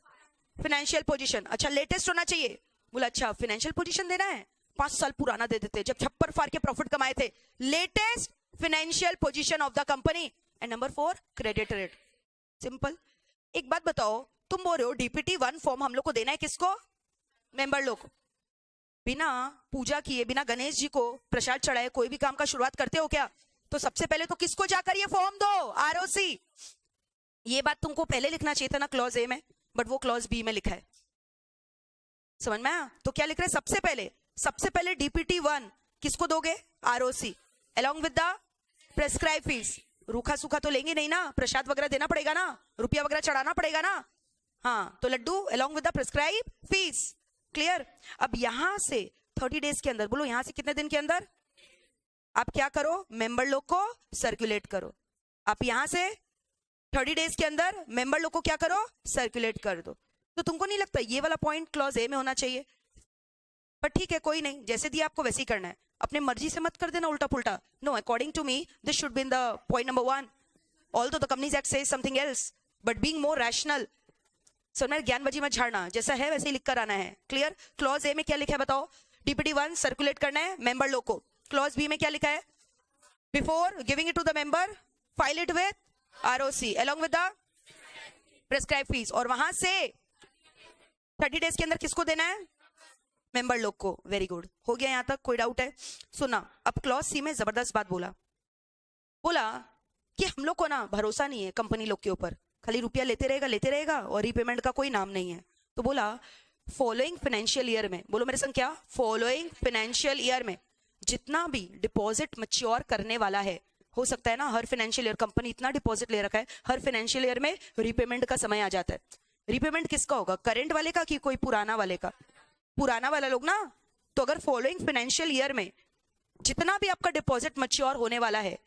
financial position. अच्छा, latest होना चाहिए। बोला अच्छा financial position देना है, 5 साल पुराना दे देते जब छप्पर फाड़ के प्रॉफिट कमाए थे। Latest financial position of the company. And number 4, credit rate. Simple. एक बात बताओ, तुम बोल रहे हो DPT-1 फॉर्म हम लोग को देना है, किसको? मेंबर लोग। बिना पूजा किए, बिना गणेश जी को प्रसाद चढ़ाए कोई भी काम का शुरुआत करते हो क्या? तो सबसे पहले तो किसको जाकर ये फॉर्म दो? ROC। ये बात तुमको पहले लिखना चाहिए था ना क्लॉज ए में, बट वो क्लॉज बी में लिखा है। समझ में आया? तो क्या लिख रहे हैं? सबसे पहले DPT-1 किसको दोगे? ROC, along with the prescribed fees। रूखा सूखा तो लेंगे नहीं ना, प्रसाद वगैरह देना पड़ेगा ना, रुपया वगैरह चढ़ाना पड़ेगा ना। हाँ, तो लड्डू along with the prescribed fees। Clear? अब यहां से 30 डेज के अंदर, बोलो यहां से कितने दिन के अंदर आप क्या करो? मेंबर लोग को सर्कुलेट करो। आप यहां से 30 डेज के अंदर मेंबर लोग को क्या करो? सर्कुलेट कर दो। तो तुमको नहीं लगता ये वाला पॉइंट क्लॉज ए में होना चाहिए? पर ठीक है, कोई नहीं, जैसे दिया आपको वैसे ही करना है। अपने मर्जी से मत कर देना उल्टा पुल्टा. No, according to me this should be in the point number 1. Although the companies act says something else, but being more rational. Sir मैं ज्ञानबाजी मत झाड़ना, जैसा है वैसे ही लिख कर आना है. क्लियर? क्लॉज ए में क्या लिखा है बताओ? डीपीटी 1 सर्कुलेट करना है मेंबर लोग को. क्लॉज बी में क्या लिखा है? Before giving it to the member file it with ROC along with the prescribed fees. और वहां से 30 डेज के अंदर किसको देना है? मेंबर लोग को. Very good. हो गया यहां तक? कोई डाउट है? सुना. अब क्लॉज सी में जबरदस्त बात बोला कि हम लोग को ना भरोसा नहीं है कंपनी लोग के ऊपर, खाली रुपया लेते रहेगा और रीपेमेंट का कोई नाम नहीं है. तो बोला फॉलोइंग फाइनेंशियल ईयर में, बोलो मेरे संग क्या? फॉलोइंग फाइनेंशियल ईयर में जितना भी डिपॉजिट मैच्योर करने वाला है, हो सकता है ना हर फाइनेंशियल ईयर कंपनी इतना डिपॉजिट ले रखा है, हर फाइनेंशियल ईयर में रीपेमेंट का समय आ जाता है. रीपेमेंट किसका होगा? करंट वाले का कि कोई पुराना वाले का? पुराना वाला लोग ना. तो अगर फॉलोइंग फाइनेंशियल ईयर में जितना भी आपका डिपॉजिट मैच्योर होने वाला है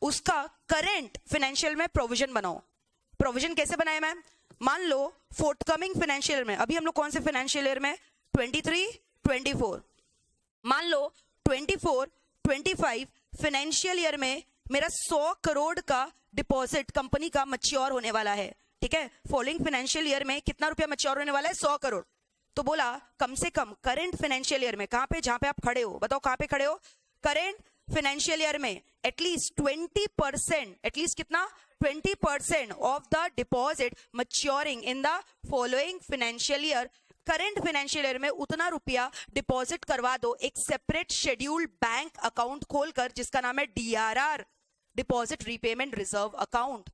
उसका करंट फाइनेंशियल में प्रोविजन बनाओ. प्रोविजन कैसे बनाए मैम? मान लो फोर्टकमिंग फाइनेंशियल ईयर में, अभी हम लोग कौन से फाइनेंशियल ईयर में? 23-24. मान लो 24-25 फाइनेंशियल ईयर में मेरा 100 करोड़ का डिपॉजिट कंपनी का मैच्योर होने वाला है. ठीक है? फॉलोइंग फाइनेंशियल ईयर में कितना रुपया मैच्योर होने वाला है? 100 करोड़. तो बोला कम से कम करंट फाइनेंशियल ईयर में, कहां पे? जहां पे आप खड़े हो, बताओ कहां पे खड़े हो? करंट फाइनेंशियल ईयर में एटलीस्ट 20%, एटलीस्ट कितना? 20% of the deposit maturing in the following financial year, current financial year में उतना रुपया डिपॉजिट करवा दो एक सेपरेट शेड्यूल्ड बैंक अकाउंट खोलकर जिसका नाम है DRR, deposit repayment reserve account,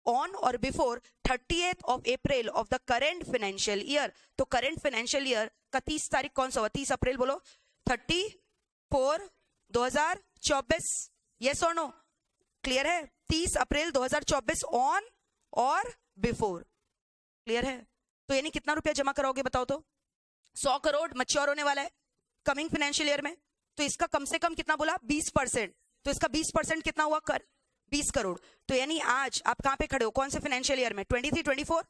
on or before 30th of April of the current financial year. तो करंट फाइनेंशियल ईयर का 30 तारीख कौन सा हुआ? 30 अप्रैल. बोलो 30/4/2024. यस और नो? क्लियर है? 30 अप्रैल 2024 ऑन और बिफोर. क्लियर है? तो यानी कितना रुपया जमा कराओगे बताओ तो? 100 करोड़ मैच्योर होने वाला है कमिंग फाइनेंशियल ईयर में. तो इसका कम से कम कितना बोला? 20%. तो इसका 20% कितना हुआ? 20 करोड़. तो यानी आज आप कहां पे खड़े हो? कौन से फाइनेंशियल ईयर में? 23-24.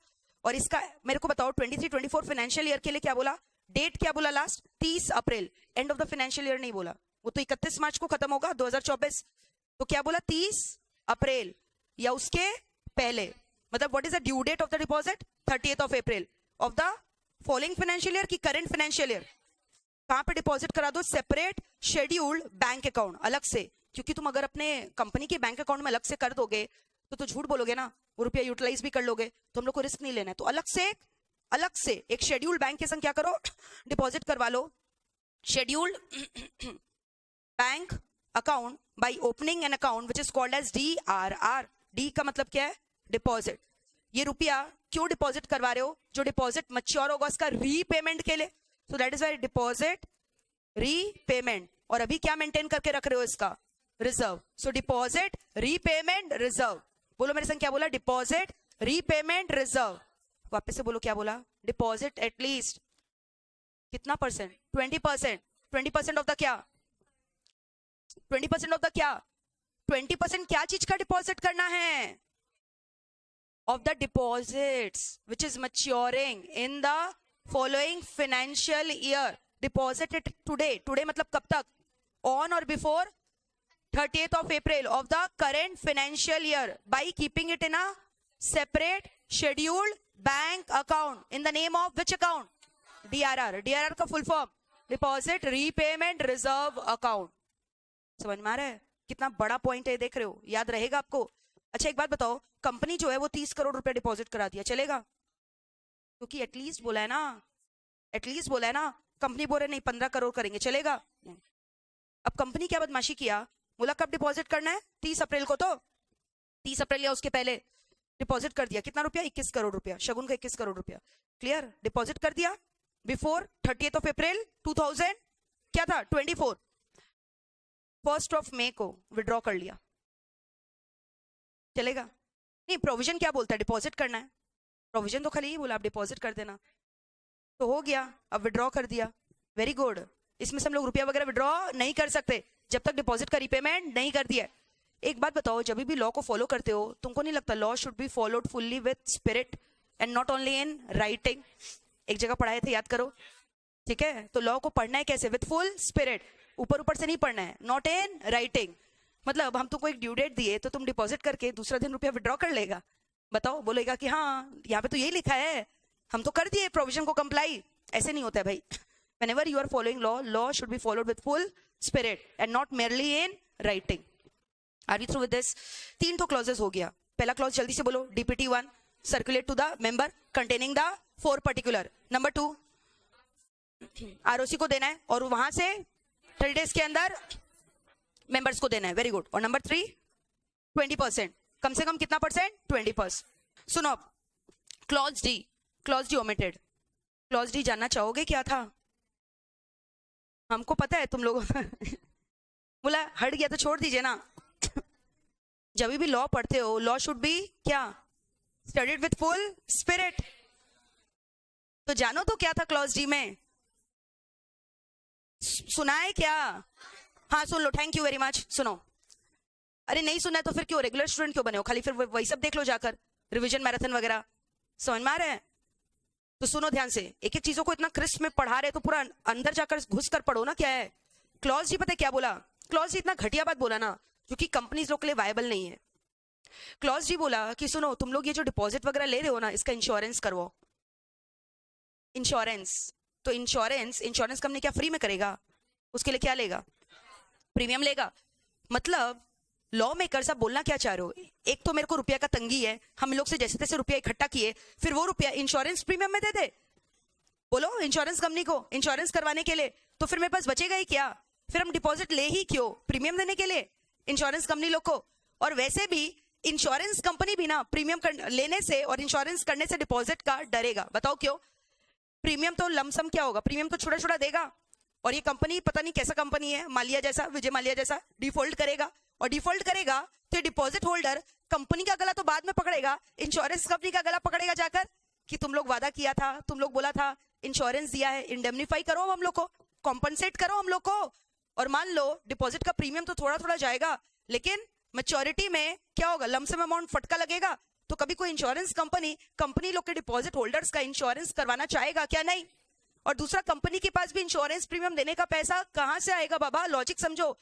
और इसका मेरे को बताओ 23-24 फाइनेंशियल ईयर के लिए क्या बोला? डेट क्या बोला last? 30 April. End of the financial year नहीं बोला, वो तो 31 मार्च को खत्म होगा 2024. तो क्या बोला? 30 अप्रैल या उसके पहले. मतलब what is the due date of the deposit? 30th of April of the following financial year की करंट फाइनेंशियल ईयर. कहां पे डिपॉजिट करा दो? सेपरेट शेड्यूल्ड बैंक अकाउंट, अलग से. क्योंकि तुम अगर अपने कंपनी के बैंक अकाउंट में अलग से कर दोगे तो झूठ बोलोगे ना, वो रुपया यूटिलाइज भी कर लोगे, तो हम लोग को रिस्क नहीं लेना है. तो अलग से एक शेड्यूल्ड बैंक के संग क्या करो? डिपॉजिट करवा लो scheduled bank account by opening an account which is called as DRR. D का मतलब क्या है? डिपॉजिट. ये रुपया क्यों डिपॉजिट करवा रहे हो? जो डिपॉजिट मैच्योर होगा उसका रीपेमेंट के लिए. So that is why deposit repayment. और अभी क्या मेंटेन करके रख रहे हो? इसका reserve. So deposit repayment reserve. बोलो मेरे संग क्या बोला? Deposit repayment reserve. वापस से बोलो क्या बोला? डिपॉजिट एटलीस्ट कितना परसेंट? 20%. 20% ऑफ द क्या? 20% ऑफ द क्या? 20% क्या चीज का डिपॉजिट करना है? of the deposits which is maturing in the following financial year. Deposit it today. Today मतलब कब तक? On or before 30th of April of the current financial year by keeping it in a separate scheduled bank account in the name of which account? DRR. DRR का full form Deposit Repayment Reserve Account. समझ में आ रहा है? कितना बड़ा point है, देख रहे हो? याद रहेगा आपको? अच्छा एक बात बताओ, कंपनी जो है वो 30 करोड़ रुपए डिपॉजिट करा दिया, चलेगा? क्योंकि एटलीस्ट बोला है ना, एटलीस्ट बोला है ना. कंपनी बोल रहे नहीं 15 करोड़ करेंगे, चलेगा? अब कंपनी क्या बदमाशी किया? बोला कब डिपॉजिट करना है? 30 अप्रैल को. तो 30 अप्रैल या उसके पहले डिपॉजिट कर दिया. कितना रुपया? 21 करोड़ रुपया. शगुन का 21 करोड़ रुपया. क्लियर? डिपॉजिट कर दिया बिफोर 30th of April 2000 क्या था? 24. 1st of May को विड्रॉ कर लिया, चलेगा? नहीं. प्रोविजन क्या बोलता है? डिपॉजिट करना है. प्रोविजन तो खाली ही बोला आप डिपॉजिट कर देना, तो हो गया. अब विड्रॉ कर दिया. Very good. इसमें से हम लोग रुपया वगैरह विड्रॉ नहीं कर सकते जब तक डिपॉजिट का रिपेमेंट नहीं कर दिया. एक बात बताओ, जब भी लॉ को फॉलो करते हो तुमको नहीं लगता law should be followed fully with spirit and not only in writing? एक जगह पढ़ाए थे, याद करो. ठीक है? तो लॉ को पढ़ना है कैसे? With full spirit. ऊपर ऊपर से नहीं पढ़ना है, नॉट इन राइटिंग। मतलब हम तुमको एक ड्यू डेट दिए तो तुम डिपॉजिट करके दूसरा दिन रुपया विड्रॉ कर लेगा? बताओ, बोलेगा कि हाँ यहाँ पे तो यही लिखा है, हम तो कर दिए प्रोविजन को कंप्लाई। ऐसे नहीं होता है भाई। whenever you are following law, law should be followed with full spirit and not merely in writing. Are you through with this? 3 तो क्लॉजेस हो गया। पहला क्लॉज जल्दी से बोलो, DPT 1 circulate to the member containing the 4 particular. Number 2 ROC को देना है और वहां से 30 days के अंदर मेंबर्स को देना है। Very good. और नंबर 3 20%, कम से कम कितना परसेंट? 20%। सुनो अब clause D omitted. Clause D जानना चाहोगे क्या था? हमको पता है तुम लोगों बोला हट गया तो छोड़ दीजिए ना। जब भी लॉ पढ़ते हो, लॉ शुड बी क्या? Studied with full spirit. तो जानो तो क्या था क्लॉज डी में? सुना है क्या? हाँ सुन लो, थैंक यू वेरी मच। सुनो, अरे नहीं सुना है तो फिर क्यों रेगुलर स्टूडेंट क्यों बने हो? खाली फिर वही सब देख लो जाकर, रिवीजन मैराथन वगैरह। समझ में आ रहा है? तो सुनो ध्यान से, एक एक चीजों को इतना क्रिस्प में पढ़ा रहे तो पूरा अंदर जाकर घुस कर पढ़ो ना। क्या है क्लॉज डी? पता है क्या बोला? क्लॉज डी इतना घटिया बात बोला ना, क्योंकि कंपनीज लोग के लिए वायबल नहीं है। क्लॉज डी बोला कि सुनो तुम लोग ये जो डिपॉजिट वगैरह ले रहे हो ना, इसका इंश्योरेंस करवाओ। इंश्योरेंस तो इंश्योरेंस कंपनी क्या फ्री में करेगा? उसके लिए क्या लेगा? प्रीमियम लेगा। मतलब लॉ मेकर्स आप बोलना क्या चाह रहे हो? एक तो मेरे को रुपया का तंगी है, हम लोग से जैसे तैसे रुपया इकट्ठा किए, फिर वो रुपया इंश्योरेंस प्रीमियम में दे दे। बोलो इंश्योरेंस कंपनी को इंश्योरेंस करवाने के लिए, तो फिर मेरे पास बचेगा ही क्या? फिर हम डिपॉजिट ले ही क्यों? प्रीमियम देने के लिए इंश्योरेंस कंपनी लोग को। और वैसे भी इंश्योरेंस कंपनी भी ना प्रीमियम लेने से और इंश्योरेंस करने से डिपॉजिट का डरेगा। बताओ क्यों? प्रीमियम तो लमसम क्या होगा? प्रीमियम तो छोटा छोटा देगा। और ये कंपनी पता नहीं कैसा कंपनी है, मालिया जैसा, विजय मालिया जैसा, डिफॉल्ट करेगा। और डिफॉल्ट करेगा तो डिपॉजिट होल्डर कंपनी का गला तो बाद में पकड़ेगा, इंश्योरेंस कंपनी का गला पकड़ेगा जाकर कि तुम लोग वादा किया था, तुम लोग बोला था, इंश्योरेंस दिया है, इंडेमनीफाई करो हम लोग को, कॉम्पनसेट करो हम लोग को। और मान लो डिपॉजिट का प्रीमियम तो थोड़ा थोड़ा जाएगा, लेकिन मैच्योरिटी में क्या होगा? लमसम अमाउंट फटका लगेगा। तो कभी कोई इंश्योरेंस कंपनी लोग के डिपॉजिट होल्डर्स का इंश्योरेंस करवाना चाहेगा क्या? नहीं। और दूसरा, कंपनी के पास भी इंश्योरेंस प्रीमियम देने का पैसा कहां से आएगा बाबा? लॉजिक समझो।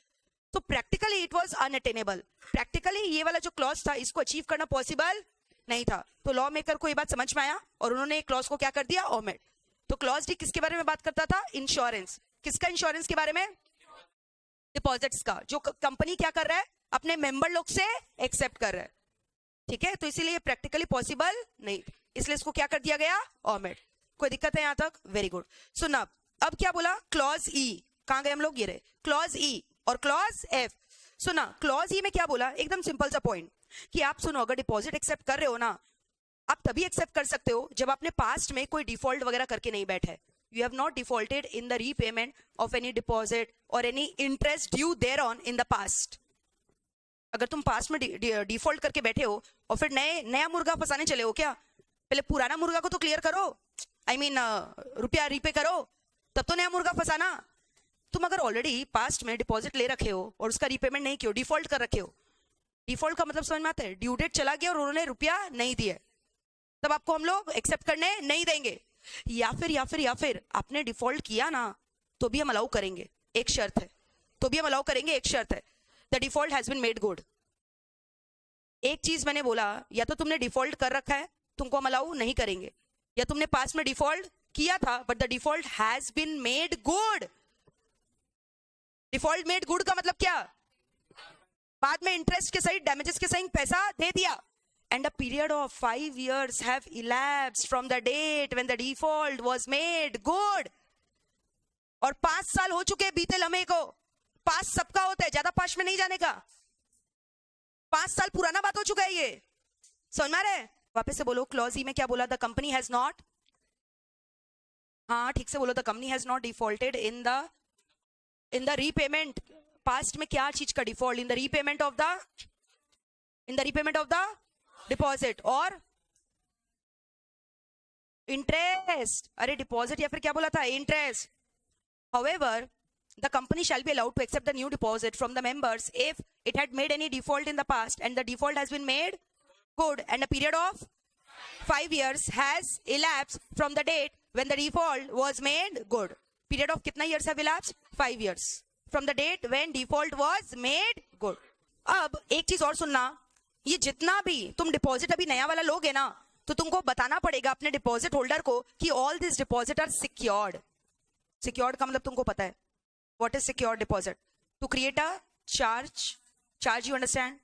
तो practically it was unattainable. Practically ये वाला जो क्लॉज था, इसको अचीव करना पॉसिबल नहीं था। तो लॉ मेकर को ये बात समझ में आया और उन्होंने क्लॉज को क्या कर दिया? ओमिट। तो क्लॉज डी किसके बारे में बात करता था? इंश्योरेंस। किसका इंश्योरेंस के बारे में? डिपॉजिट्स का, जो कंपनी क्या कर रहा है? अपने मेंबर लोग से एक्सेप्ट कर रहा है। ठीक है, तो इसीलिए प्रैक्टिकली पॉसिबल नहीं, इसलिए इसको क्या कर दिया गया? ओमिट। कोई दिक्कत है यहां तक? Very good. सुना अब क्या बोला? क्लॉज ई। कहां गए हम लोग? ये रहे क्लॉज ई और क्लॉज एफ। सुना क्लॉज ई में क्या बोला? एकदम सिंपल सा पॉइंट कि आप सुनो, अगर डिपॉजिट एक्सेप्ट कर रहे हो ना, आप तभी एक्सेप्ट कर सकते हो जब आपने पास्ट में कोई डिफॉल्ट वगैरह करके नहीं बैठे। You have not defaulted in the repayment of any deposit or any interest due thereon in the past. अगर तुम पास्ट में डिफॉल्ट करके बैठे हो और फिर नया मुर्गा फंसाने चले हो क्या? पहले पुराना मुर्गा को तो क्लियर करो, आई मीन रुपया रीपे करो, तब तो नया मुर्गा फंसाना। तुम अगर ऑलरेडी पास्ट में डिपॉजिट ले रखे हो और उसका रीपेमेंट नहीं किया, डिफॉल्ट कर रखे हो, डिफॉल्ट का मतलब समझ में आता है? ड्यू डेट चला गया और उन्होंने रुपया नहीं दिया, तब आपको हम लोग एक्सेप्ट करने नहीं देंगे। या फिर आपने डिफॉल्ट किया ना, तो भी हम अलाउ करेंगे, एक शर्त है। तो भी हम अलाउ करेंगे, एक शर्त है, the default has been made good. एक चीज मैंने बोला, या तो तुमने डिफॉल्ट कर रखा है, तुमको हम अलाउ नहीं करेंगे, या तुमने पास्ट में डिफॉल्ट किया था but the default has been made good. Default made good का मतलब क्या? बाद में इंटरेस्ट के सहित, डैमेजेस के सहित पैसा दे दिया। And a period of 5 years have elapsed from the date when the default was made good। और 5 साल हो चुके बीते लम्हे को। पास सबका होता है, ज्यादा पास में नहीं जाने का। 5 साल पुराना बात हो चुका है ये, समझ में आ रहा है? वापस से बोलो, क्लॉज ई में क्या बोला? द कंपनी हैज नॉट, हाँ ठीक से बोलो, the company has not defaulted in the repayment. Past में क्या चीज का default? In the repayment of the deposit और इंटरेस्ट। अरे डिपॉजिट या फिर क्या बोला था? Interest. However the company shall be allowed to accept the new deposit from the members if it had made any default in the past and the default has been made good and a period of 5 years has elapsed from the date when the default was made good। Period of कितना years have elapsed? 5 years। From the date when default was made good. अब एक चीज और सुनना, ये जितना भी तुम डिपॉजिट अभी नया वाला लोगे ना, तो तुमको बताना पड़ेगा अपने डिपॉजिट होल्डर को कि all this deposit are secured. Secured का मतलब तुमको पता है, what is secured deposit? To create a charge you understand?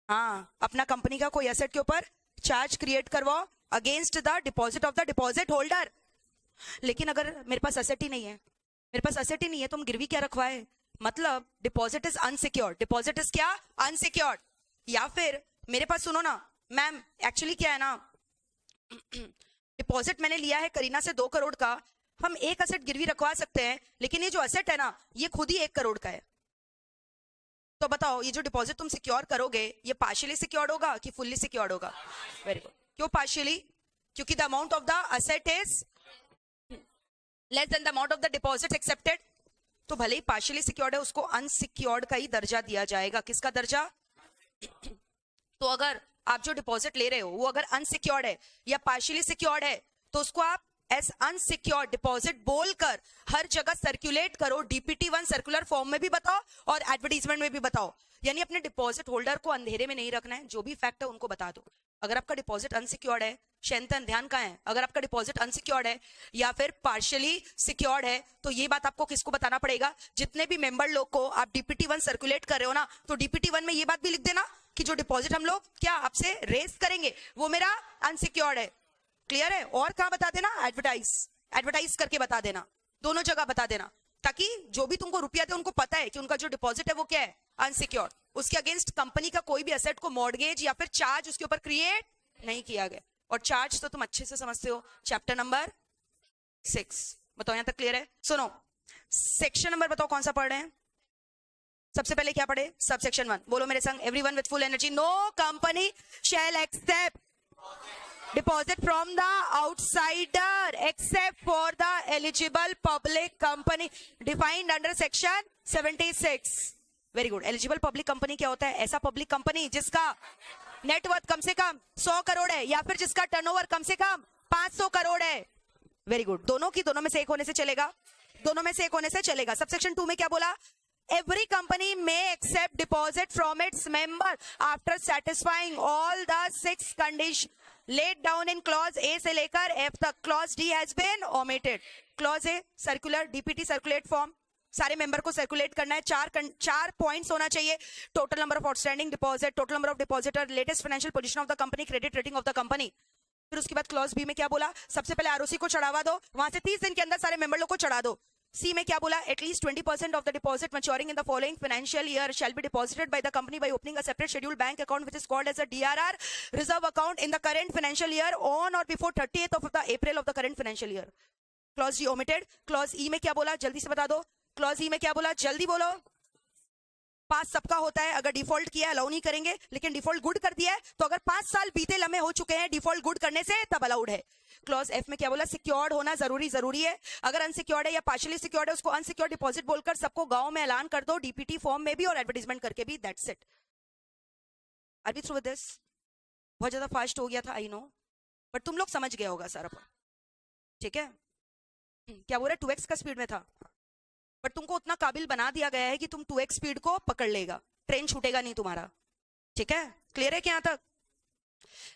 हाँ, अपना कंपनी का कोई एसेट के ऊपर चार्ज क्रिएट करवाओ against the deposit of the deposit holder. लेकिन अगर मेरे पास एसेट ही नहीं है, मेरे पास एसेट ही नहीं है, तुम गिरवी क्या रखवाए? मतलब deposit is unsecured. Deposit is क्या? अनसिक्योर्ड। या फिर मेरे पास सुनो ना मैम, एक्चुअली क्या है ना, डिपॉजिट मैंने लिया है करीना से 2 करोड़ का, हम एक एसेट गिरवी रखवा सकते हैं, लेकिन ये जो एसेट है ना, ये खुद ही 1 करोड़ का है। तो बताओ, ये जो डिपॉजिट तुम सिक्योर करोगे, ये पार्शियली सिक्योर्ड होगा कि फुल्ली सिक्योर्ड होगा? Very good. क्यों पार्शियली? क्योंकि the amount of the asset is less than the amount of the deposit accepted. तो भले ही पार्शियली सिक्योर्ड है, उसको अनसिक्योर्ड का ही दर्जा दिया जाएगा। किसका दर्जा? तो अगर आप जो डिपॉजिट ले रहे हो वो अगर अनसिक्योर्ड है या पार्शियली सिक्योर्ड है, तो उसको आप एज अनसिक्योर्ड डिपॉजिट बोलकर हर जगह सर्कुलेट करो। DPT1 सर्कुलर फॉर्म में भी बताओ और एडवर्टीजमेंट में भी बताओ। यानी अपने डिपॉजिट होल्डर को अंधेरे में नहीं रखना है, जो भी फैक्ट है उनको बता दो। अगर आपका डिपॉजिट अनसिक्योर्ड है, शैंतन ध्यान कहाँ है, अगर आपका डिपॉजिट अनसिक्योर्ड है या फिर पार्शियली सिक्योर्ड है, तो ये बात आपको किसको बताना पड़ेगा? जितने भी मेंबर लोग को आप DPT1 सर्कुलेट कर रहे हो ना, तो DPT1 में ये बात भी लिख देना कि जो डिपॉजिट हम लोग क्या आपसे रेस करेंगे वो मेरा अनसिक्योर्ड है। क्लियर है? और कहाँ बता देना? एडवर्टाइज करके बता देना, दोनों जगह बता देना, ताकि जो भी तुमको रुपया दे उनको पता है कि उनका जो डिपॉजिट है वो क्या है? अनसिक्योर्ड। उसके अगेंस्ट कंपनी का कोई भी एसेट को मॉर्गेज या फिर चार्ज उसके ऊपर क्रिएट नहीं किया गया। और चार्ज तो तुम अच्छे से समझते हो, चैप्टर नंबर 6। बताओ यहां तक क्लियर है? सुनो, सेक्शन नंबर बताओ कौन सा पढ़ रहे हैं? सबसे पहले क्या पढ़े? सबसेक्शन 1। बोलो मेरे संग, everyone with full energy. No company shall accept deposit from the outsider except for the eligible public company defined under section 76। Very good. Eligible public company क्या होता है? ऐसा पब्लिक कंपनी जिसका नेटवर्थ कम से कम 100 करोड़ है या फिर जिसका टर्नओवर कम से कम 500 करोड़ है। Very good. दोनों में से एक होने से चलेगा, दोनों में से एक होने से चलेगा। सबसेक्शन 2 में क्या बोला? Every company may accept deposit from its member after satisfying all the 6 conditions laid down in clause A से लेकर F तक। clause D has been omitted। clause A circular DPT circulate form, सारे member को circulate करना है। 4 points होना चाहिए। Total number of outstanding deposit, total number of depositor, latest financial position of the company, credit rating of the company. फिर उसके बाद clause B में क्या बोला? सबसे पहले आरओसी को चढ़ावा दो, वहां से 30 दिन के अंदर सारे मेंबर लोग को चढ़ा दो। सी में क्या बोला? At least 20% of the deposit maturing in the following financial year shall be deposited by the company by opening a separate scheduled bank account which is called as a DRR reserve account in the current financial year on or before 30th of the April of the current financial year। Clause D omitted. Clause E में क्या बोला? जल्दी से बता दो। Clause E में क्या बोला? जल्दी बोलो। पास सबका होता है, अगर डिफॉल्ट किया अलाउ नहीं करेंगे, लेकिन डिफॉल्ट गुड कर दिया है तो अगर 5 साल बीते लम्हे हो चुके हैं डिफॉल्ट गुड करने से, तब अलाउड है। क्लॉज एफ में क्या बोला? सिक्योर्ड होना जरूरी है। अगर अनसिक्योर्ड है या पार्शियली सिक्योर्ड है, उसको अनसिक्योर्ड डिपॉजिट बोलकर सबको गांव में ऐलान कर दो, DPT फॉर्म में भी और एडवर्टाइजमेंट करके भी। That's it. Are we through with this? बहुत ज्यादा फास्ट हो गया था, आई नो, बट तुम लोग समझ गए होगा सारा। ठीक है? क्या बोल रहे? 2x का स्पीड में था, बट तुमको उतना काबिल बना दिया गया है कि तुम 2x स्पीड को पकड़ लेगा, ट्रेन छूटेगा नहीं तुम्हारा। ठीक है? क्लियर है क्या यहां तक?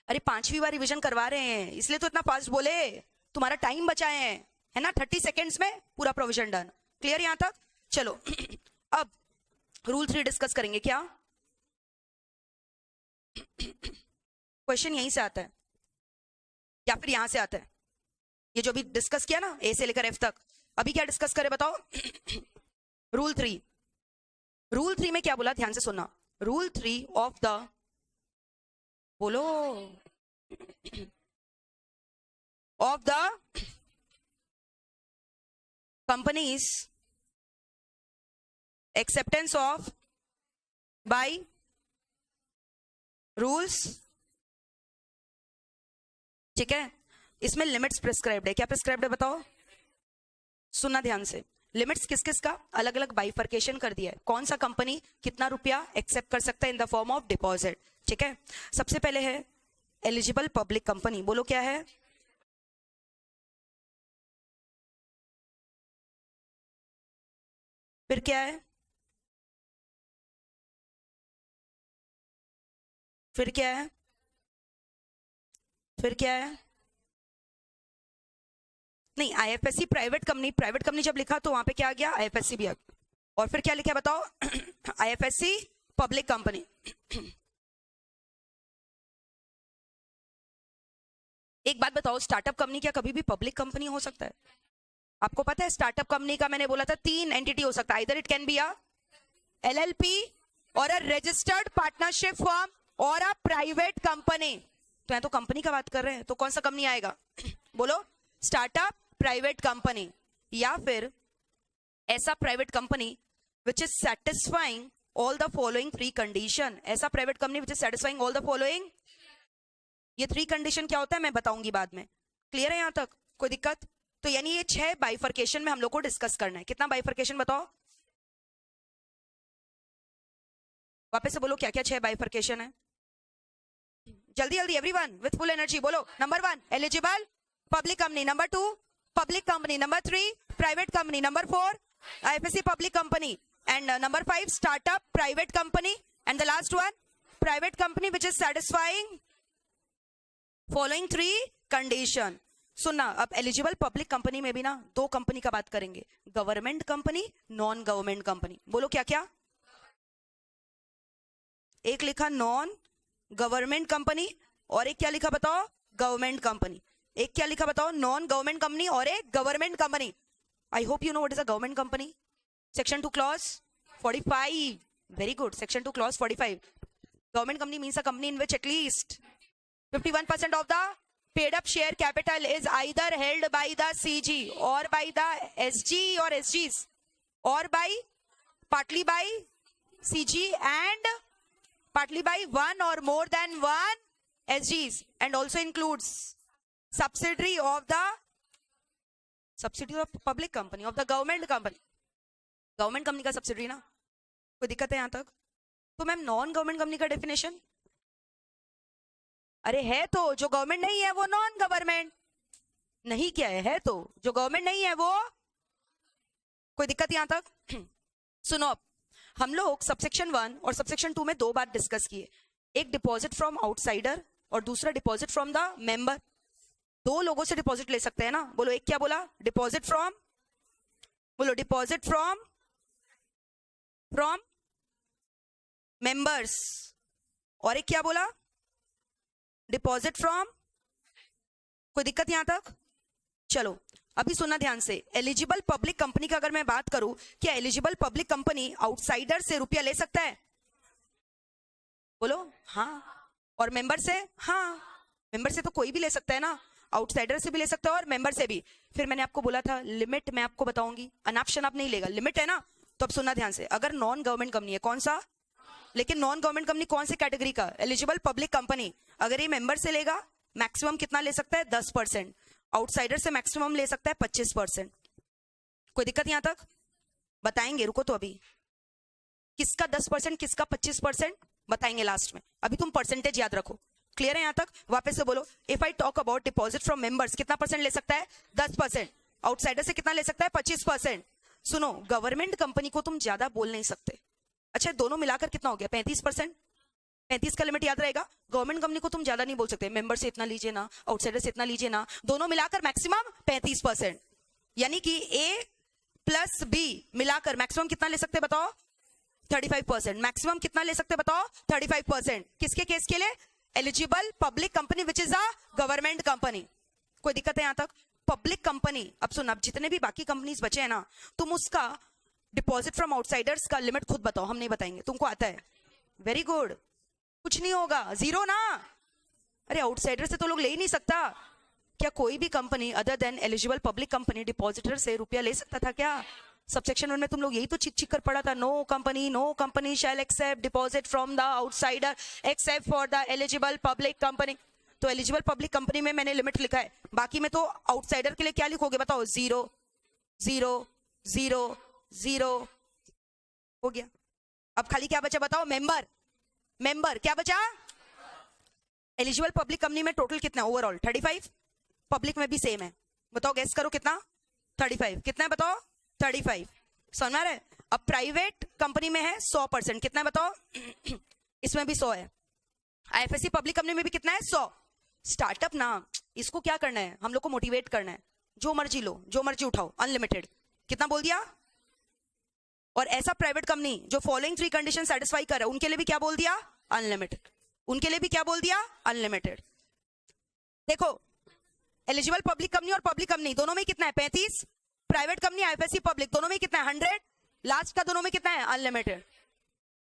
अरे 5वीं बार रिवीजन करवा रहे हैं, इसलिए तो इतना फास्ट बोले, तुम्हारा टाइम बचाए हैं, है ना? 30 सेकेंड्स में पूरा प्रोविजन डन। क्लियर यहां तक? चलो अब रूल 3 डिस्कस करेंगे। क्या क्वेश्चन यहीं से आता है या फिर यहां से आता है? ये जो भी डिस्कस किया ना A से लेकर F तक, अभी क्या डिस्कस करें बताओ? रूल 3। रूल 3 में क्या बोला? ध्यान से सुनना। रूल 3 ऑफ द, बोलो, of the companies acceptance of by rules. ठीक है? इसमें लिमिट्स प्रिस्क्राइब्ड है। क्या प्रिस्क्राइब्ड है बताओ? सुनना ध्यान से। लिमिट्स किस किस का? अलग अलग बाइफर्केशन कर दिया है, कौन सा कंपनी कितना रुपया एक्सेप्ट कर सकता है in the form of deposit. ठीक है? सबसे पहले है एलिजिबल पब्लिक कंपनी। बोलो क्या है? फिर क्या है? फिर क्या है, फिर क्या है, नहीं आईएफएससी प्राइवेट कंपनी जब लिखा तो वहां पे क्या आ गया, आईएफएससी भी आ गया। और फिर क्या लिखा है बताओ, आईएफएससी पब्लिक कंपनी। एक बात बताओ, स्टार्टअप कंपनी क्या कभी भी पब्लिक कंपनी हो सकता है? आपको पता है स्टार्टअप कंपनी का मैंने बोला था 3 एंटिटी हो सकता है, इधर it can be a LLP और अ रजिस्टर्ड पार्टनरशिप फर्म और अ प्राइवेट कंपनी। तो यहाँ तो कंपनी का बात कर रहे हैं, तो कौन सा कंपनी आएगा? बोलो, स्टार्टअप प्राइवेट कंपनी, या फिर ऐसा private company which is satisfying all the following 3 condition. ऐसा private company which is satisfying all the following, ये 3 कंडीशन क्या होता है मैं बताऊंगी बाद में। क्लियर है यहां तक, कोई दिक्कत? तो यानी ये 6 बाइफर्केशन में हम लोग को डिस्कस करना है। कितना बाइफर्केशन बताओ, वापस से बोलो क्या क्या 6 बाइफर्केशन है, जल्दी जल्दी एवरीवन विथ फुल एनर्जी बोलो। Number 1 eligible public company, number 2 public company, number 3 private company, number 4 IFSC public company, and number 5 startup private company, and the last one private company which is satisfying following 3 condition. सुनना, अब eligible public company में भी ना 2 company का बात करेंगे, government company, non government company. बोलो क्या क्या, एक लिखा नॉन गवर्नमेंट कंपनी और एक क्या लिखा बताओ, गवर्नमेंट कंपनी। एक क्या लिखा बताओ, नॉन गवर्नमेंट कंपनी और एक government company. I hope you know what is a government company. Section 2 clause 45, very good, section 2 clause 45। Government company means a company in which at least 51% of the paid up share capital is either held by the CG or by the SG or SGs or by partly by CG and partly by one or more than one SGs, and also includes subsidiary of public company of the government company। Government company का subsidiary ना, कोई दिक्कत है यहां तक? तो ma'am non government company का definition, अरे है तो, जो गवर्नमेंट नहीं है वो नॉन गवर्नमेंट नहीं, क्या है तो जो गवर्नमेंट नहीं है वो, कोई दिक्कत यहां तक? सुनो, अब हम लोग सबसेक्शन 1 और सबसेक्शन 2 में 2 बार डिस्कस किए, एक डिपॉजिट फ्रॉम आउटसाइडर और दूसरा डिपॉजिट फ्रॉम द मेंबर। 2 लोगों से डिपॉजिट ले सकते हैं ना, बोलो एक क्या बोला, डिपॉजिट फ्रॉम, बोलो डिपॉजिट फ्रॉम मेंबर्स, और एक क्या बोला, डिपॉजिट फ्रॉम, कोई दिक्कत यहां तक? चलो अभी सुनना ध्यान से, एलिजिबल पब्लिक कंपनी का अगर मैं बात करूं, क्या एलिजिबल पब्लिक कंपनी आउटसाइडर से रुपया ले सकता है? बोलो हाँ, और मेंबर से? हाँ, मेंबर से तो कोई भी ले सकता है ना, आउटसाइडर से भी ले सकता है और मेंबर से भी। फिर मैंने आपको बोला था लिमिट मैं आपको बताऊंगी, अनाप शनाप नहीं लेगा, लिमिट है ना। तो अब सुनना ध्यान से, अगर नॉन गवर्नमेंट कंपनी है, कौन सा, लेकिन नॉन गवर्नमेंट कंपनी कौन सी कैटेगरी का, एलिजिबल पब्लिक कंपनी, अगर ये मेंबर से लेगा मैक्सिमम कितना ले सकता है, 10%, आउटसाइडर से मैक्सिमम ले सकता है 25%। कोई दिक्कत यहां तक? बताएंगे, रुको तो अभी, किसका 10% किसका 25% बताएंगे लास्ट में, अभी तुम परसेंटेज याद रखो। क्लियर है यहां तक? वापस से बोलो, if I talk about deposit from members, कितना परसेंट ले सकता है, 10%, आउटसाइडर से कितना ले सकता है, 25%। सुनो, गवर्नमेंट कंपनी को तुम ज्यादा बोल नहीं सकते, अच्छा दोनों मिलाकर कितना हो गया, 35%, 35 का लिमिट याद रहेगा। गवर्नमेंट कंपनी को तुम ज्यादा नहीं बोल सकते, मेंबर से इतना लीजिए ना, आउटसाइडर से इतना लीजिए ना, दोनों मिलाकर मैक्सिमम 35%, यानी कि ए प्लस बी मिलाकर मैक्सिमम कितना ले सकते बताओ, 35%। मैक्सिमम कितना ले सकते बताओ, 35%। किसके केस के लिए, eligible public company which is a government company. कोई दिक्कत है यहां तक? पब्लिक कंपनी, अब सुन, अब जितने भी बाकी कंपनीज बचे हैं ना, तुम उसका डिपॉजिट फ्रॉम आउटसाइडर्स का लिमिट खुद बताओ, हम नहीं बताएंगे, तुमको आता है, वेरी गुड, कुछ नहीं होगा, 0 ना। अरे आउटसाइडर से तो लोग ले ही नहीं सकता, क्या कोई भी company other than eligible public company depositor से रुपया ले सकता था क्या? सबसेक्शन 1 में तुम लोग यही तो चिक कर पड़ा था, no company shall accept deposit from the outsider except for the eligible public company. तो एलिजिबल पब्लिक कंपनी में मैंने लिमिट लिखा है, बाकी में तो आउटसाइडर के लिए क्या लिखोगे बताओ, 0 0 0 0 हो गया। अब खाली क्या बचा बताओ, मेंबर क्या बचा? एलिजिबल पब्लिक कंपनी में टोटल कितना ओवरऑल, 35, पब्लिक में भी सेम है, बताओ गैस करो कितना, 35, कितना है बताओ, 35, समझ आ रहा है? अब प्राइवेट कंपनी में है 100%, कितना है बताओ, इसमें भी 100 है, आईएफएससी पब्लिक कंपनी में भी कितना है 100। स्टार्टअप ना, इसको क्या करना है, हम लोग को मोटिवेट करना है, जो मर्जी लो, जो मर्जी उठाओ, अनलिमिटेड। कितना बोल दिया? और ऐसा प्राइवेट कंपनी जो फॉलोइंग 3 कंडीशन सेटिस्फाई कर रहा है, उनके लिए भी क्या बोल दिया? अनलिमिटेड। उनके लिए भी क्या बोल दिया? अनलिमिटेड। देखो, एलिजिबल पब्लिक कंपनी और पब्लिक कंपनी दोनों में कितना है? 35। प्राइवेट कंपनी आईएफएससी पब्लिक दोनों में कितना है? 100। लास्ट का दोनों में कितना है? अनलिमिटेड।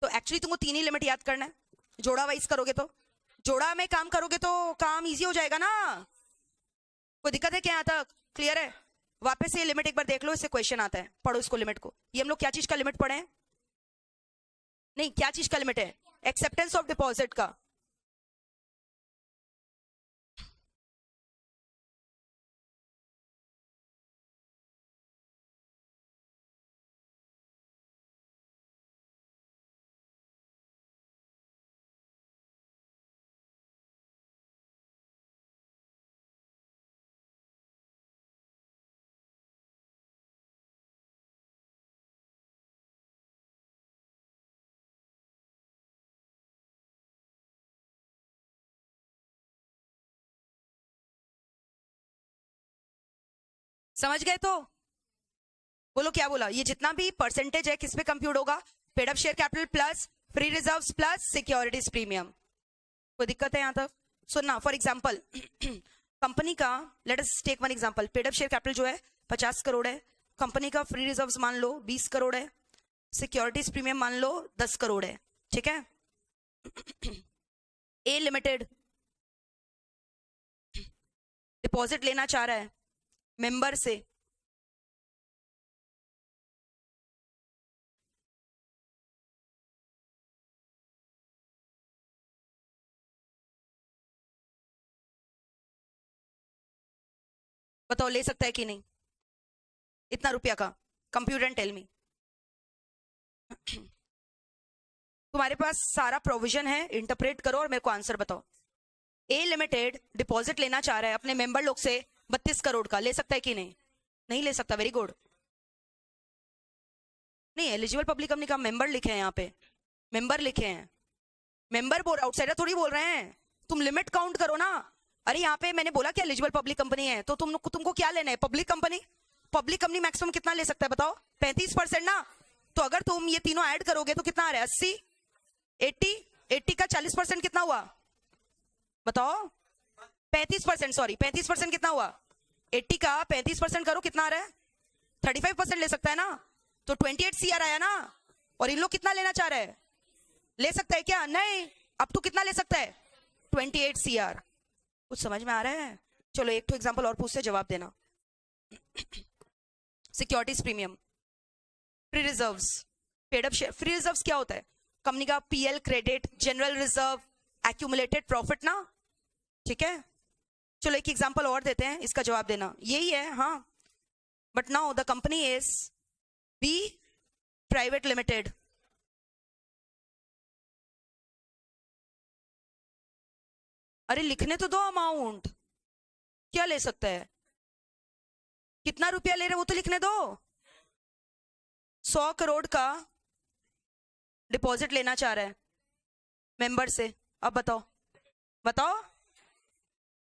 तो एक्चुअली तुमको 3 ही लिमिट याद करना है। जोड़ा वाइज करोगे तो, जोड़ा में काम करोगे तो काम इजी हो जाएगा ना। कोई दिक्कत है क्या? यहाँ तक क्लियर है? वापस ये लिमिट एक बार देख लो, इससे क्वेश्चन आता है, पढ़ो इसको लिमिट को। ये हम लोग क्या चीज का लिमिट पढ़े हैं? नहीं, क्या चीज का लिमिट है? एक्सेप्टेंस ऑफ डिपॉजिट का। समझ गए? तो बोलो क्या बोला? ये जितना भी परसेंटेज है किस पे कंप्यूट होगा? Paid up share capital plus free reserves plus securities premium. कोई दिक्कत है यहाँ तक? सुनना, फॉर एग्जांपल कंपनी का, let us take one example, paid up share capital जो है 50 करोड़ है, कंपनी का फ्री रिजर्व्स मान लो 20 करोड़ है, सिक्योरिटीज प्रीमियम मान लो 10 करोड़ है, ठीक है। ए लिमिटेड डिपॉजिट लेना चाह रहा है मेंबर से, बताओ ले सकता है कि नहीं? इतना रुपया का, कंप्यूटर एंड टेल मी। तुम्हारे पास सारा प्रोविजन है, इंटरप्रेट करो और मेरे को आंसर बताओ। ए लिमिटेड डिपॉजिट लेना चाह रहा है अपने मेंबर लोग से 32 करोड़ का, ले सकता है कि नहीं? नहीं ले सकता। Very good. नहीं, एलिजिबल पब्लिक कंपनी का मेंबर लिखे हैं यहाँ पे, मेंबर लिखे हैं। मेंबर बोल, आउटसाइडर थोड़ी बोल रहे हैं। तुम लिमिट काउंट करो ना। अरे यहाँ पे मैंने बोला कि एलिजिबल पब्लिक कंपनी है, तो तुमको क्या लेना है? Public company. Public company maximum कितना ले सकता है बताओ? 35% ना। तो अगर तुम ये तीनों ऐड करोगे तो कितना आ रहा है? 80, 80 का 40% कितना हुआ बताओ? 35%, सॉरी 35% कितना हुआ? 80 का 35% करो, कितना आ रहा है? 35% ले सकता है ना। तो 28 CR आया ना। और इन लोग कितना लेना चाह रहे हैं? ले सकता है क्या? नहीं। अब तो कितना ले सकता है? 28 CR। कुछ समझ में आ रहा है? चलो एक तो एग्जांपल और पूछते, जवाब देना। Securities premium, free reserves, paid up share. Free reserves क्या होता है? कंपनी का PL credit, general reserve, accumulated profit ना, ठीक है। चलो एक एग्जांपल और देते हैं, इसका जवाब देना। यही है, हाँ। But now the company is B private limited. अरे लिखने तो दो अमाउंट, क्या ले सकता है, कितना रुपया ले रहे वो तो लिखने दो। 100 करोड़ का डिपॉजिट लेना चाह रहा है मेंबर से। अब बताओ, बताओ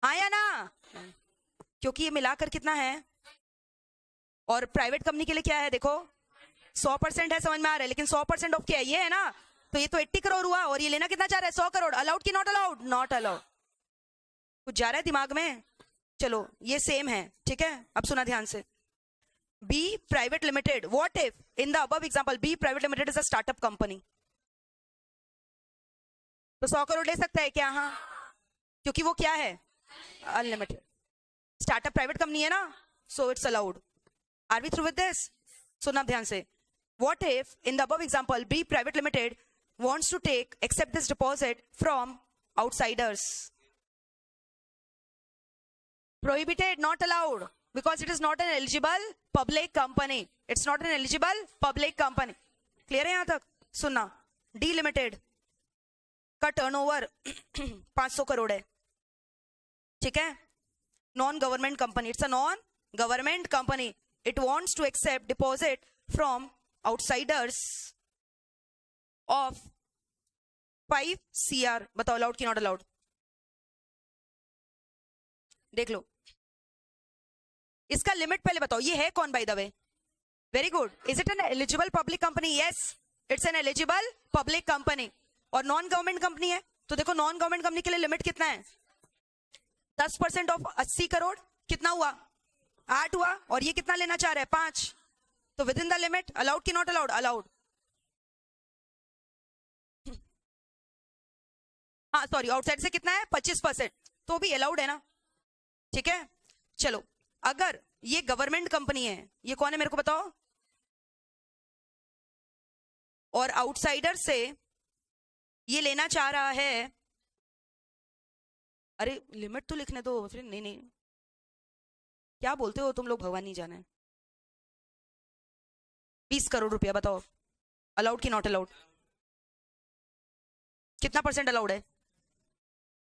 हाँ या ना? क्योंकि ये मिलाकर कितना है, और प्राइवेट कंपनी के लिए क्या है? देखो 100% है, समझ में आ रहा है, लेकिन 100% ऑफ क्या है? ये है ना। तो ये तो 80 करोड़ हुआ, और ये लेना कितना चाह रहा है? 100 करोड़। अलाउड की नॉट अलाउड? Not allowed. कुछ जा रहा है दिमाग में? चलो ये सेम है, ठीक है। अब सुना ध्यान से। B private limited, what if in the above example B private limited is a startup company, तो 100 करोड़ ले सकता है क्या? हाँ, क्योंकि वो क्या है? अनलिमिटेड। स्टार्टअप प्राइवेट कंपनी है ना, so it's allowed. Are we through with this? सुना ध्यान से। What if in the above example B private limited wants to take accept this deposit from outsiders? Prohibited, not allowed, because it is not an eligible public company. It's not an eligible public company. Clear है यहाँ तक? सुनना, D limited का turnover 500 crore है, ठीक है। Non government company, it's a non government company. It wants to accept deposit from outsiders of 5 CR, बताओ allowed की नॉट अलाउड? देख लो इसका लिमिट पहले बताओ, ये है कौन by the way? Very good, is it N eligible public company? Yes, it's an eligible public company. और नॉन गवर्नमेंट कंपनी है, तो देखो नॉन गवर्नमेंट कंपनी के लिए लिमिट कितना है? 10% ऑफ 80 करोड़, कितना हुआ? 8 हुआ। और ये कितना लेना चाह रहा है? 5। तो with in the limit, allowed की नॉट अलाउड? अलाउड। हाँ सॉरी, आउटसाइड से कितना है? 25%, तो भी अलाउड है ना, ठीक है। चलो, अगर ये गवर्नमेंट कंपनी है, ये कौन है मेरे को बताओ, और आउटसाइडर से ये लेना चाह रहा है, अरे लिमिट तो लिखने दो फिर। नहीं नहीं, क्या बोलते हो तुम लोग, भगवान नहीं जाने। 20 करोड़ रुपया, बताओ अलाउड की नॉट अलाउड? कितना परसेंट अलाउड है?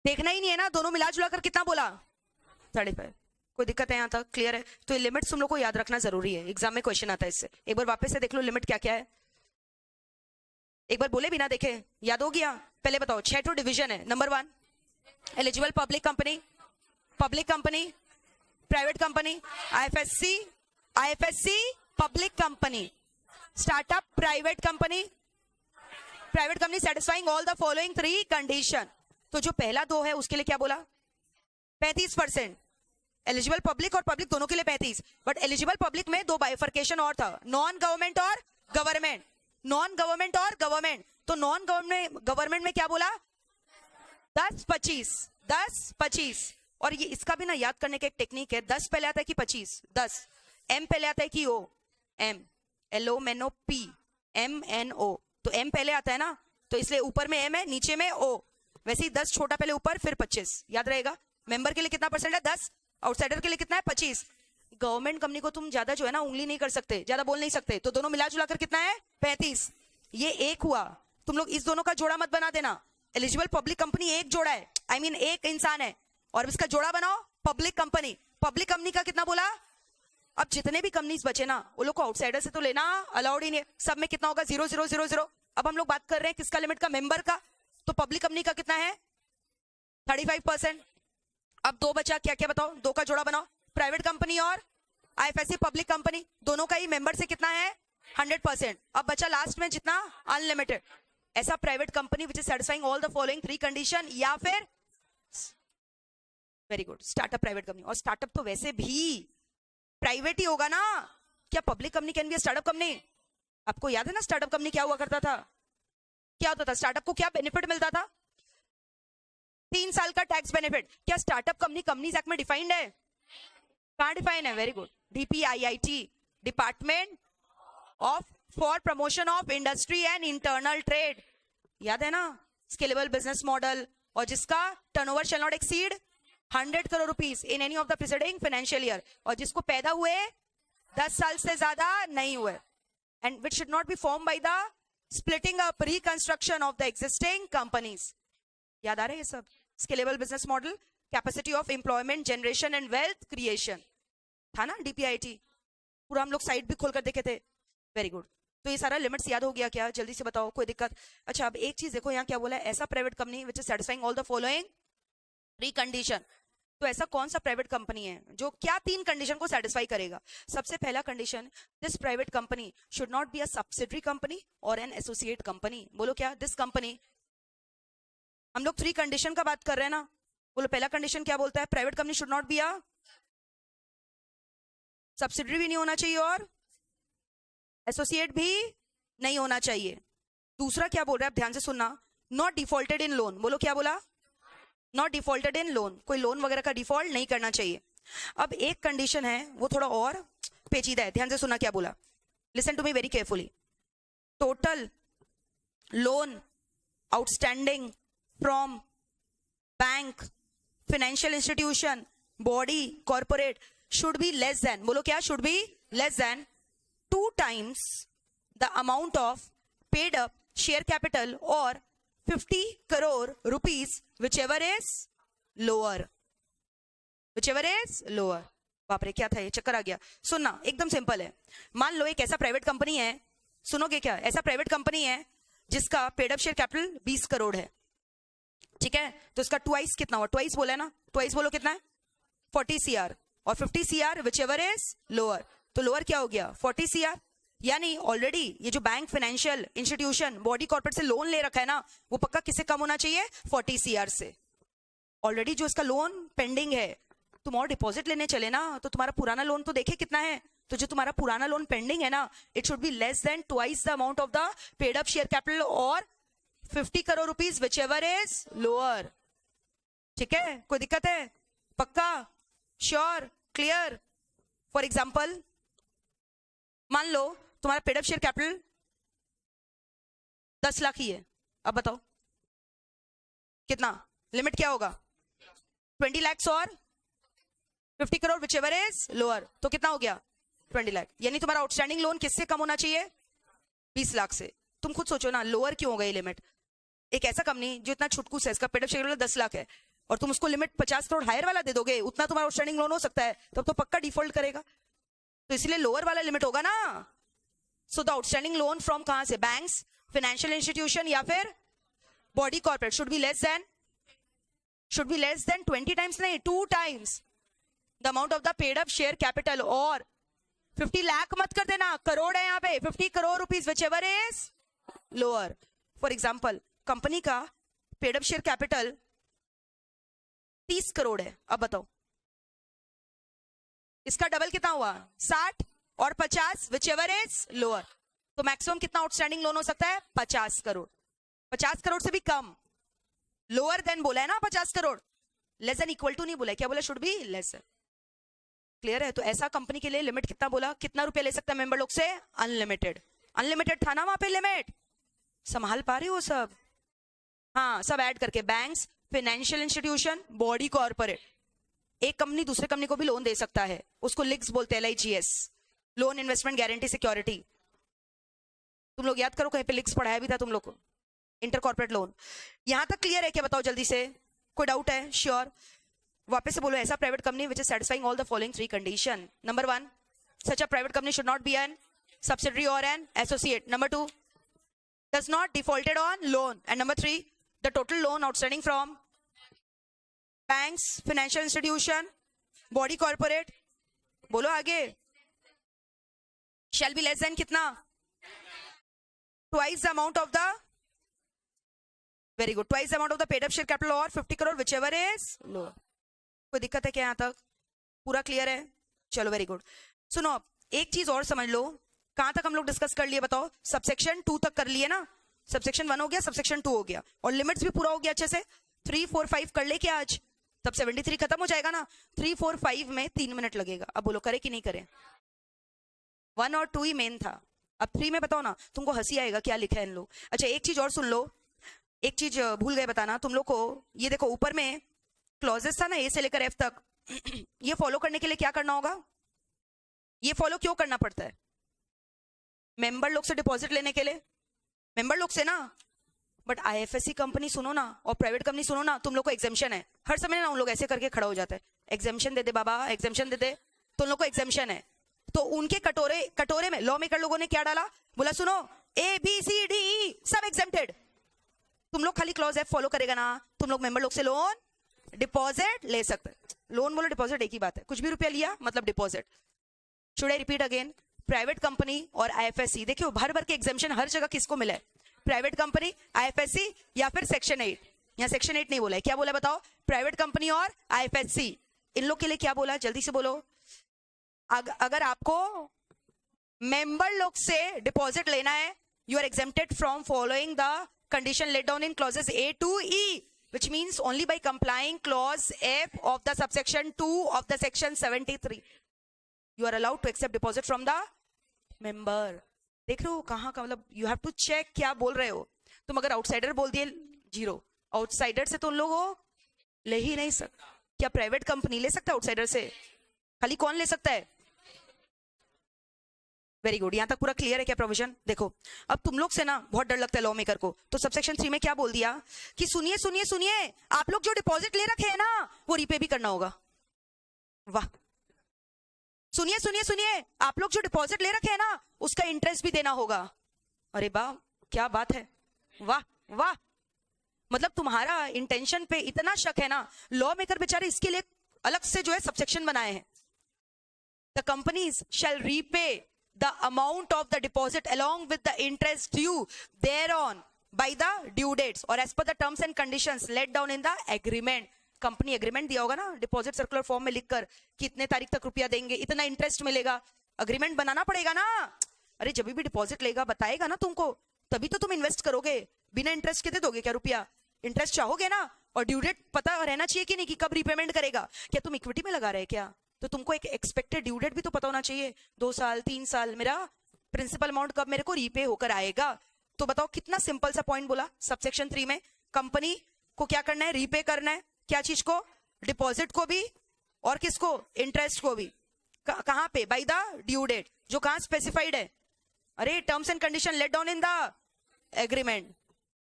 देखना ही नहीं है ना, दोनों मिला जुला कर कितना बोला? 35। कोई दिक्कत है यहाँ तक? क्लियर है? तो ये लिमिट तुम लोग को याद रखना जरूरी है, एग्जाम में क्वेश्चन आता है इससे। एक बार वापस से देख लो लिमिट क्या क्या है, एक बार बोले बिना देखे, याद हो गया? पहले बताओ, 6 तो डिवीजन है। Number 1 eligible public company, public company, private company, IFSC public company, startup private company, private company satisfying all the following 3 condition. तो जो पहला 2 है उसके लिए क्या बोला? 35%। एलिजिबल पब्लिक और पब्लिक दोनों के लिए 35, बट एलिजिबल पब्लिक में 2 बाइफर्केशन और था, नॉन गवर्नमेंट और गवर्नमेंट, नॉन गवर्नमेंट और गवर्नमेंट। तो नॉन गवर्नमेंट में क्या बोला? 10-25, 10-25। और ये इसका भी ना याद करने का एक टेक्निक है, 10 पहले आता है कि 25? 10। एम पहले आता है कि ओ? एम, LOMNOP, MNO, तो एम पहले आता है ना, तो इसलिए ऊपर में एम है, नीचे में ओ। वैसे ही 10 छोटा पहले ऊपर, फिर 25, याद रहेगा। मेंबर के लिए कितना परसेंट है? 10। आउटसाइडर के लिए कितना है? 25। गवर्नमेंट कंपनी को तुम ज्यादा जो है ना उंगली नहीं कर सकते, ज्यादा बोल नहीं सकते, तो दोनों मिला जुला कर कितना है? 35। ये एक हुआ, तुम लोग इस दोनों का जोड़ा मत बना देना। एलिजिबल पब्लिक कंपनी एक जोड़ा है, I mean एक इंसान है, और इसका जोड़ा बनाओ पब्लिक कंपनी। पब्लिक कंपनी का कितना बोला? अब जितने भी कंपनीज बचे ना, वो लोग को आउटसाइडर से तो लेना अलाउड ही नहीं है। सब में कितना होगा? 0,0,0,0। अब हम लोग बात कर रहे हैं किसका लिमिट का? मेंबर का। तो पब्लिक कंपनी का कितना है? 35%। अब 2 बचा, क्या क्या बताओ? 2 का जोड़ा बनाओ, प्राइवेट कंपनी और आईएफएससी पब्लिक कंपनी, दोनों का ही मेंबर से कितना है? 100%। अब बचा लास्ट में जितना? अनलिमिटेड। ऐसा private company which is satisfying all the following 3 condition, या फिर very good startup private company. और स्टार्टअप तो वैसे भी प्राइवेट ही होगा ना, क्या public company can be startup company? आपको याद है ना स्टार्टअप कंपनी क्या हुआ करता था? क्या होता था स्टार्टअप को? क्या बेनिफिट मिलता था? 3 साल का टैक्स बेनिफिट। क्या स्टार्टअप कंपनी कंपनीज एक्ट में डिफाइंड है? कहां डिफाइन है? Very good, DPIIT, department of for promotion of industry and internal trade, याद है ना? स्केलेबल बिजनेस मॉडल, और जिसका turnover shell not exceed 100 crore rupees in any of the preceding financial year, और जिसको पैदा हुए 10 साल से ज्यादा नहीं हुए, and which should not B form by the splitting up reconstruction of the existing companies. याद आ रहे हैं सब? Scalable business model, capacity of employment generation and wealth creation, था ना DPIIT? पूरा हम लोग साइट भी खोलकर देखे थे। Very good. तो ये सारा लिमिट्स याद हो गया क्या? जल्दी से बताओ, कोई दिक्कत? अच्छा, अब एक चीज देखो, यहाँ क्या बोला है? ऐसा private company which is satisfying all the following 3 condition. तो ऐसा कौन सा प्राइवेट कंपनी है जो क्या 3 कंडीशन को सेटिस्फाई करेगा? सबसे पहला condition, this private company should not be a subsidiary company और एन एसोसिएट कंपनी। बोलो क्या? दिस कंपनी, हम लोग 3 कंडीशन का बात कर रहे हैं ना, बोलो पहला कंडीशन क्या बोलता है? Private company should not be a subsidiary भी नहीं होना चाहिए और एसोसिएट भी नहीं होना चाहिए। दूसरा क्या बोल रहा है? आप ध्यान से सुनना, नॉट डिफॉल्टेड इन लोन। बोलो क्या बोला? नॉट डिफॉल्टेड इन लोन, कोई लोन वगैरह का डिफॉल्ट नहीं करना चाहिए। अब एक कंडीशन है वो थोड़ा और पेचीदा है, ध्यान से सुनना क्या बोला। Listen to me very carefully. Total loan outstanding from bank, financial institution, body, corporate should be less than, बोलो क्या? Should be less than 2 times the amount of paid up share capital or 50 crore rupees, whichever is lower, whichever is lower। बाप रे, क्या था ये? चक्कर आ गया। सुनना, एकदम सिंपल है। मान लो एक ऐसा प्राइवेट कंपनी है, सुनोगे क्या? ऐसा प्राइवेट कंपनी है जिसका paid up share capital 20 crore है, ठीक है, तो इसका ट्वाइस कितना हुआ, ट्वाइस बोला है ना, ट्वाइस बोलो कितना है 40 CR और 50 CR which ever is lower, तो लोअर क्या हो गया 40 CR। यानी ऑलरेडी ये जो bank, financial institution, body corporate से लोन ले रखा है ना, वो पक्का किससे कम होना चाहिए 40 CR से। ऑलरेडी जो इसका लोन पेंडिंग है, तुम और डिपॉजिट लेने चले ना तो तुम्हारा पुराना लोन तो देखे कितना है, तो जो तुम्हारा पुराना लोन पेंडिंग है ना, it should be less then twice the amount of the paid up share capital और 50 crore rupees whichever is lower. ठीक है, कोई दिक्कत है, पक्का, श्योर, क्लियर। फॉर एग्जाम्पल मान लो तुम्हारा paid up share capital 10 lakh ही है, अब बताओ कितना, लिमिट क्या होगा 20 लाख और 50 crore which ever is lower, तो कितना हो गया 20 लाख। यानी तुम्हारा आउटस्टैंडिंग लोन किससे कम होना चाहिए 20 लाख से। तुम खुद सोचो ना, लोअर क्यों हो गई लिमिट। एक ऐसा कंपनी जो इतना छुटकू है, इसका paid up share capital 10 lakh है और तुम उसको लिमिट 50 करोड़ हायर वाला दे दोगे, उतना तुम्हारा आउटस्टैंडिंग लोन हो सकता है, तब तो पक्का डिफॉल्ट करेगा, तो इसलिए लोअर वाला लिमिट होगा ना। So the outstanding loan from कहां से, बैंक्स, फाइनेंशियल इंस्टीट्यूशन या फिर body corporate, should be less then 20 times नहीं 2 times the amount of the paid up share capital, और 50 लाख मत कर देना, करोड़ है यहाँ पे, 50 crore rupees whichever is lower. For example company का paid up share capital 30 crore है, अब बताओ इसका डबल कितना हुआ 60 और 50 विच एवर इज लोअर, तो मैक्सिमम कितना आउटस्टैंडिंग लोन हो सकता है 50 करोड़। 50 करोड़ से भी कम, लोअर देन बोला है ना 50 crore, less than equal to नहीं बोला, क्या बोला शुड बी लेस। क्लियर है, तो ऐसा कंपनी के लिए लिमिट कितना बोला, कितना रुपया ले सकता है मेंबर लोग से, अनलिमिटेड। अनलिमिटेड था ना वहां पे लिमिट, संभाल पा रही हो सब, हाँ सब ऐड करके, banks, financial institution, body corporate. एक कंपनी दूसरे कंपनी को भी लोन दे सकता है, उसको लिग्स बोलते हैं, LIGS, loan investment guarantee security. तुम लोग याद करो, कहीं पे लिग्स पढ़ाया भी था तुम लोग को, इंटर कॉर्पोरेट लोन। यहां तक क्लियर है क्या, बताओ जल्दी से, कोई डाउट है, श्योर, वापस से बोलो। ऐसा private company which is satisfying all the following 3 condition. Number 1, such a private company should not be an subsidiary or an associate. Number 2, does not defaulted on loan, and number 3, the total loan outstanding from banks, financial institution, body corporate, बोलो आगे, shall be less than कितना, twice the amount of the, very good, twice the amount of the paid up share capital or 50 crore whichever is lower। कोई दिक्कत है क्या, यहां तक पूरा क्लियर है, चलो वेरी गुड। सुनो अब एक चीज और समझ लो, कहां तक हम लोग डिस्कस कर लिए बताओ, सबसेक्शन 2 तक कर लिए ना, सबसेक्शन 1 हो गया, सबसेक्शन 2 हो गया, और लिमिट्स भी पूरा हो गया अच्छे से। 3, 4, 5 कर ले क्या आज, तब 73 खत्म हो जाएगा ना। 3, 4, 5 में 3 मिनट लगेगा, अब बोलो करे कि नहीं करे। 1 और 2 ही मेन था, अब 3 में बताओ ना, तुमको हंसी आएगा क्या लिखा है इन लोग। अच्छा एक चीज और सुन लो, एक चीज भूल गए बताना तुम लोग को, ये देखो ऊपर में क्लॉजेस था ना ए से लेकर F तक, ये फॉलो करने के लिए क्या करना होगा, ये फॉलो क्यों करना पड़ता है, मेंबर लोग से डिपॉजिट लेने के लिए, मेंबर लोग से ना। बट IFSC कंपनी सुनो ना, और प्राइवेट कंपनी सुनो ना, तुम लोग को एग्जेम्पशन है, हर समय ना उन लोग ऐसे करके खड़ा हो जाता है, एग्जेम्पशन दे दे बाबा, एग्जेम्पशन दे दे, तो उन लोग को एग्जेम्पशन है। तो उनके कटोरे में लॉ मेकर लोगों ने क्या डाला, बोला सुनो ABCDE सब एग्जेम्प्टेड, तुम लोग खाली क्लॉज F फॉलो करेगा ना, तुम लोग मेंबर लोग से लोन डिपॉजिट ले सकते हैं। लोन बोलो डिपॉजिट एक ही बात है, कुछ भी रुपया लिया मतलब deposit. Should I repeat again, private company और IFSC, देखियो भर भर के एग्जामिनेशन हर जगह किसको मिला है, प्राइवेट कंपनी, IFSC या फिर सेक्शन 8, यहाँ सेक्शन 8 नहीं बोला है, क्या बोला बताओ, प्राइवेट कंपनी और IFSC, इन लोग के लिए क्या बोला जल्दी से बोलो। अगर आपको मेंबर लोग से डिपॉजिट लेना है, you are exempted from following the condition laid down in clauses A to E, which means only by complying clause F of the subsection 2 of the section 73 you are allowed to accept deposit from the member। देख रहे हो कहाँ का, मतलब you have to check क्या बोल रहे हो तुम। अगर आउटसाइडर बोल दिए 0, आउटसाइडर से तो उन लोगों ले ही नहीं सकता। क्या प्राइवेट कंपनी ले सकता है आउटसाइडर से, खाली कौन ले सकता है, वेरी गुड, यहां तक पूरा क्लियर है क्या प्रोविजन। देखो अब तुम लोग से ना बहुत डर लगता है लॉ मेकर को, तो सबसेक्शन 3 में क्या बोल दिया कि सुनिए सुनिए सुनिए, आप लोग जो डिपॉजिट ले रखे हैं ना वो रीपे भी करना होगा। वाह, सुनिए सुनिए सुनिए, आप लोग जो डिपॉजिट ले रखे हैं ना उसका इंटरेस्ट भी देना होगा। अरे वाह क्या बात है, वाह वाह, मतलब तुम्हारा इंटेंशन पे इतना शक है ना, लॉ मेकर बेचारे इसके लिए अलग से जो है सबसेक्शन बनाए हैं. The companies shall repay the amount of the deposit along with the interest due thereon by the due dates or as per the terms and conditions laid down in the agreement. Company agreement दिया होगा ना deposit circular form में लिखकर कि इतने तारीख तक रुपया देंगे, इतना इंटरेस्ट मिलेगा. अग्रीमेंट बनाना पड़ेगा ना. अरे जब भी डिपॉजिट लेगा बताएगा ना तुमको, तभी तो तुम इन्वेस्ट करोगे. बिना इंटरेस्ट के दे दोगे क्या रुपया? इंटरेस्ट चाहोगे ना. और ड्यू डेट पता रहना चाहिए कि नहीं कि कब रीपेमेंट करेगा. क्या तुम इक्विटी में लगा रहे क्या? तो तुमको एक एक्सपेक्टेड ड्यू डेट भी तो पता होना चाहिए. 2 साल 3 साल मेरा प्रिंसिपल अमाउंट कब मेरे को रीपे होकर आएगा. तो बताओ कितना सिंपल सा पॉइंट बोला सबसेक्शन 3 में. कंपनी को क्या करना है? रीपे करना है. क्या चीज को? डिपॉजिट को भी और किसको? इंटरेस्ट को भी. कहां पे? बाय द ड्यू डेट, जो कहां स्पेसिफाइड है. अरे terms and condition laid down in the agreement.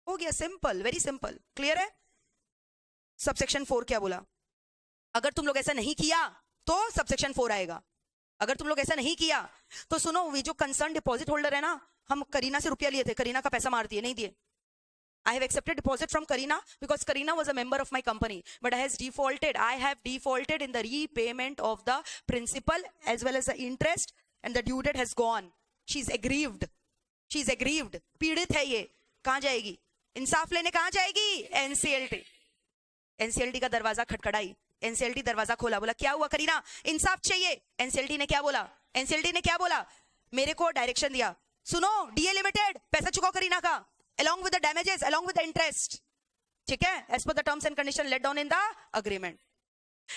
हो गया, सिंपल, वेरी सिंपल. क्लियर है? सबसेक्शन 4 क्या बोला? अगर तुम लोग ऐसा नहीं किया तो सबसेक्शन 4 आएगा. अगर तुम लोग ऐसा नहीं किया तो सुनो, ये जो कंसर्न डिपॉजिट होल्डर है ना, हम करीना से रुपया लिए थे, करीना का पैसा मार दिए, नहीं दिए. I have accepted deposit from Kareena because Kareena was a member of my company, but I have defaulted in the repayment of the principal as well as the interest, and the due date has gone. She's aggrieved. पीड़ित है ये. कहां जाएगी? इंसाफ लेने कहां जाएगी? NCLT. NCLT का दरवाजा खटखटाई. NCLT दरवाजा खोला, बोला क्या हुआ करीना, इंसाफ चाहिए. NCLT ने क्या बोला? मेरे को डायरेक्शन दिया, सुनो DA लिमिटेड पैसा चुकाओ करीना का, along with the damages, along with the interest. ठीक है? as per the terms and condition laid down in the agreement.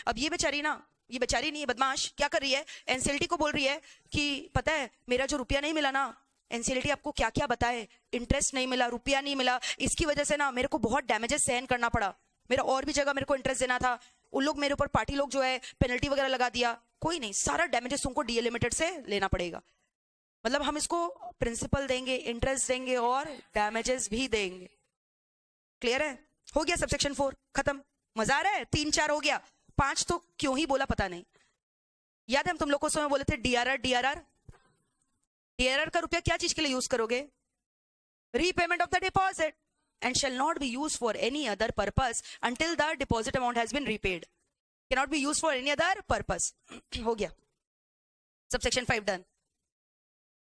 अब ये बेचारी नहीं, बदमाश क्या कर रही है? NCLT को बोल रही है कि पता है मेरा जो रुपया नहीं मिला ना, NCLT आपको क्या क्या बताए, इंटरेस्ट नहीं मिला, रुपया नहीं मिला, इसकी वजह से ना मेरे को बहुत डैमेजेस सहन करना पड़ा. मेरा और भी जगह मेरे को इंटरेस्ट देना था, उन लोग मेरे ऊपर पार्टी लोग जो है पेनल्टी वगैरह लगा दिया. कोई नहीं, सारा डैमेजेस तुमको DA लिमिटेड से लेना पड़ेगा. मतलब हम इसको प्रिंसिपल देंगे, इंटरेस्ट देंगे और डैमेजेस भी देंगे. क्लियर है? हो गया सबसेक्शन 4 खत्म. मजा आ रहा है? 3-4 हो गया. 5 तो क्यों ही बोला पता नहीं. याद है हम तुम लोग को समय बोले थे DRR का रुपया क्या चीज के लिए यूज करोगे? Repayment of the deposit and shall not be used for any other purpose until the deposit amount has been repaid. Cannot be used for any other purpose. हो गया. Subsection 5 done.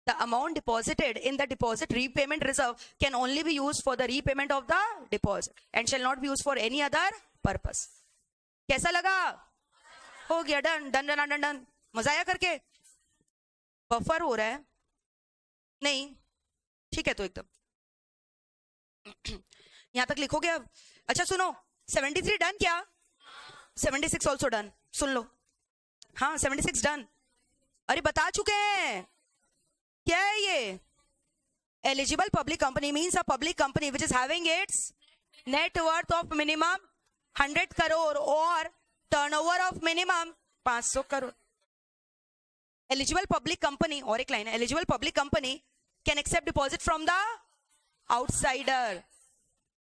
The amount deposited in the deposit repayment reserve can only be used for the repayment of the deposit and shall not be used for any other purpose. कैसा लगा? हो गया. Done. मजा आया करके? Buffer हो रहा है नहीं? ठीक है, तो एकदम यहां तक लिखोगे अब. अच्छा सुनो, 73 डन क्या? 76 ऑल्सो डन. सुन लो, हाँ 76 डन. अरे बता चुके हैं. क्या है ये? Eligible public company means a public company which is having its net worth of minimum 100 crore or turnover of minimum 500 crore. Eligible public company, और एक लाइन है, eligible public company can accept deposit from the outsider,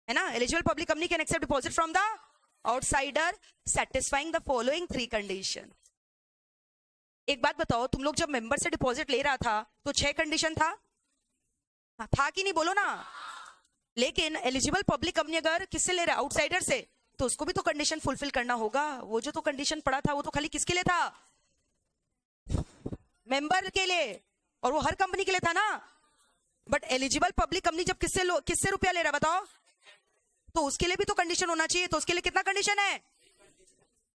है ना? Eligible public company can accept deposit from the outsider satisfying the following 3 condition. एक बात बताओ, तुम लोग जब मेंबर से डिपॉजिट ले रहा था तो 6 कंडीशन था कि नहीं? बोलो ना. लेकिन एलिजिबल पब्लिक कंपनी अगर किससे ले रहा है? आउटसाइडर से, तो उसको भी तो कंडीशन फुलफिल करना होगा. वो जो तो कंडीशन पड़ा था वो तो खाली किसके लिए था? मेंबर के लिए. और वो हर कंपनी के लिए था ना. बट एलिजिबल पब्लिक कंपनी जब किससे रुपया ले रहा है बताओ, तो उसके लिए भी तो कंडीशन होना चाहिए. तो उसके लिए कितना कंडीशन है?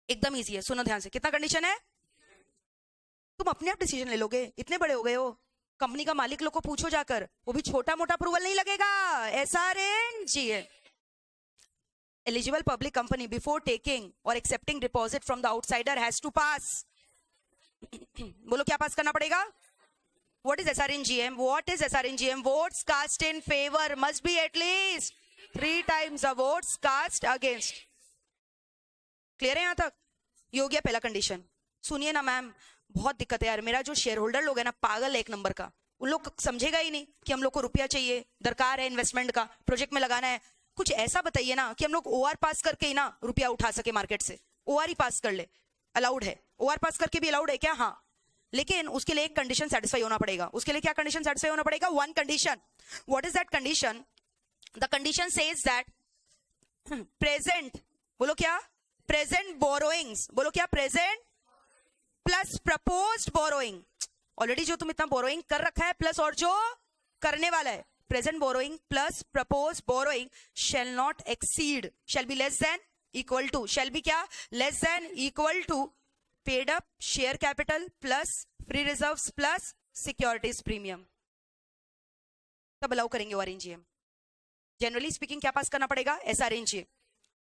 एकदम इजी है, सुनो ध्यान से. कितना कंडीशन है? तुम अपने आप डिसीजन ले लोगे, इतने बड़े हो गए हो. कंपनी का मालिक लोग को पूछो जाकर, वो भी छोटा मोटा अप्रूवल नहीं लगेगा. SRNGA. Eligible public company before taking or accepting deposit from the outsider has to pass. बोलो क्या पास करना पड़ेगा? What is SRNGM? Votes cast in favor must be at least 3 times the votes cast against. Clear है यहां तक? ये हो गया पहला कंडीशन. सुनिए ना मैम, बहुत दिक्कत है यार. मेरा जो शेयर होल्डर लोग है ना, पागल है एक नंबर का. उन लोग समझेगा ही नहीं कि हम लोग को रुपया चाहिए, दरकार है इन्वेस्टमेंट का, प्रोजेक्ट में लगाना है. कुछ ऐसा बताइए ना कि हम लोग OR पास करके ही ना रुपया उठा सके मार्केट से. OR ही पास कर ले, अलाउड है. OR पास करके भी अलाउड है क्या? हाँ. लेकिन उसके लिए एक कंडीशन सेटिस्फाई होना पड़ेगा. उसके लिए क्या कंडीशन सेटिस्फाई होना पड़ेगा? 1 condition. What is that condition? The condition says that present, बोलो क्या, प्रेजेंट बोरोइंग्स, बोलो क्या, present plus proposed borrowing, already जो तुम इतना बोरोइंग कर रखा है प्लस और जो करने वाला है, present borrowing plus propose borrowing shall not exceed, shall be less than equal to, shall be क्या, less than equal to paid up share capital plus free reserves plus securities premium. तब allow करेंगे ORNGM. Generally speaking क्या पास करना पड़ेगा, एसआरएनजीएम।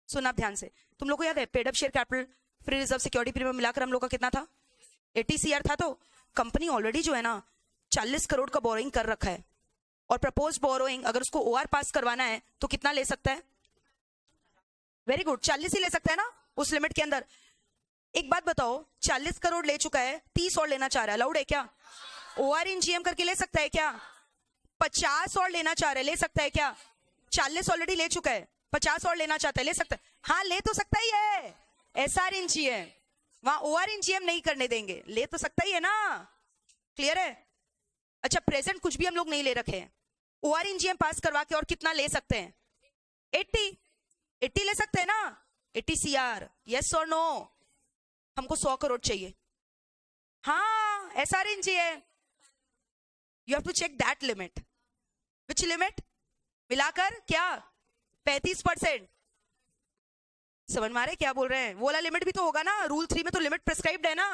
सुना आप ध्यान से, तुम लोग को याद है paid up share capital free reserve security premium मिलाकर हम लोग का कितना था, 80 CR था। तो कंपनी ऑलरेडी जो है ना 40 करोड़ का बोरोइंग कर रखा है और प्रपोज बोरोइंग अगर उसको ओआर पास करवाना है तो कितना ले सकता है, वेरी गुड, 40 ही ले सकता है ना उस लिमिट के अंदर। एक बात बताओ, 40 करोड़ ले चुका है, 30 और लेना चाह रहा है, अलाउड है क्या? ओआरएनजीएम करके ले सकता है क्या? 50 और लेना चाह रहा है, ले सकता है क्या? 40 ऑलरेडी ले चुका है, 50 और लेना चाहता है, ले सकता है? हाँ ले तो सकता ही है, एसआरएनजीएम, वहां ओआरएनजीएम नहीं करने देंगे, ले तो सकता ही है ना, क्लियर है? अच्छा प्रेजेंट कुछ भी हम लोग नहीं ले रखे हैं, ओआरएनजीएम पास करवा के और कितना ले सकते हैं, 80 ले सकते हैं ना, 80 CR, यस और नो? हमको 100 करोड़ चाहिए, हाँ SRNGM, you have to check that limit, which limit, मिलाकर क्या 35%, समझ मारे क्या बोल रहे हैं? वो वाला लिमिट भी तो होगा ना, रूल 3 में तो लिमिट प्रिस्क्राइब्ड है ना,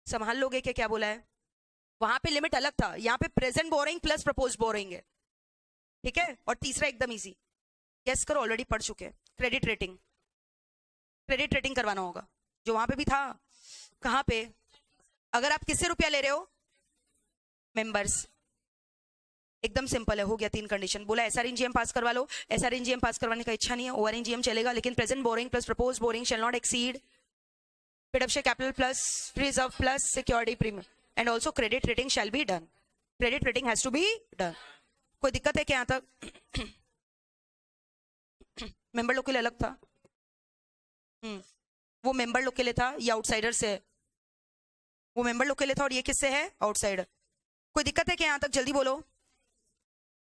संभाल लोगे क्या क्या बोला है? वहां पे लिमिट अलग था, यहाँ पे present borrowing plus proposed boring है, ठीक है? और तीसरा एकदम इजी, यस करो, ऑलरेडी पढ़ चुके हैं, क्रेडिट रेटिंग, क्रेडिट रेटिंग करवाना होगा, जो वहां पे भी था, कहां पे? अगर आप किससे रुपया ले रहे हो, मेंबर्स, एकदम सिंपल है, हो गया 3 कंडीशन। बोला एसआरएनजीएम पास करवा लो, एसआरएनजीएम पास करवाने का इच्छा नहीं है, ओआरएनजीएम चलेगा, लेकिन present borrowing plus proposed borrowing shall not exceed paid up share capital plus free reserve plus security premium and also credit rating shall be done, credit rating has to be done. कोई दिक्कत है क्या यहाँ तक? Member लोग के लिए अलग था, वो मेंबर लोग के लिए था, ये आउटसाइडर से है, वो मेंबर लोग के लिए था और ये किससे है, आउटसाइडर। कोई दिक्कत है क्या यहाँ तक, जल्दी बोलो।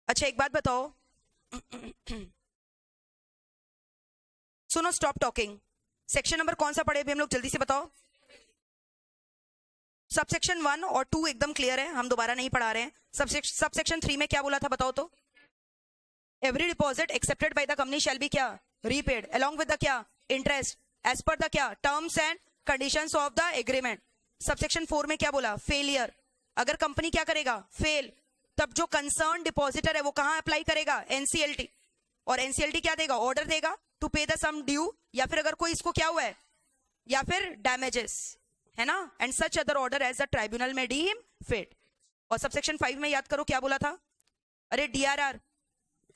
अच्छा एक बात बताओ, सुनो, स्टॉप टॉकिंग, सेक्शन नंबर कौन सा पढ़े अभी हम लोग, जल्दी से बताओ। सब सेक्शन 1 और 2 एकदम क्लियर है, हम दोबारा नहीं पढ़ा रहे हैं। सब सेक्शन 3 में क्या बोला था बताओ तो? Every deposit accepted by the company shall be क्या, रीपेड अलोंग विद द क्या, इंटरेस्ट एज पर द क्या, terms and conditions of the agreement. Sub section 4 में क्या बोला, फेलियर, अगर कंपनी क्या करेगा, फेल, तब जो कंसर्न डिपॉजिटर है वो कहां अप्लाई करेगा, एनसीएलटी, और एनसीएलटी क्या देगा, ऑर्डर देगा टू पे द सम ड्यू, या फिर अगर कोई इसको क्या हुआ है, या फिर डैमेजेस, है ना, and such other order as the tribunal में डीम फिट। और सबसेक्शन 5 में याद करो क्या बोला था, अरे डीआरआर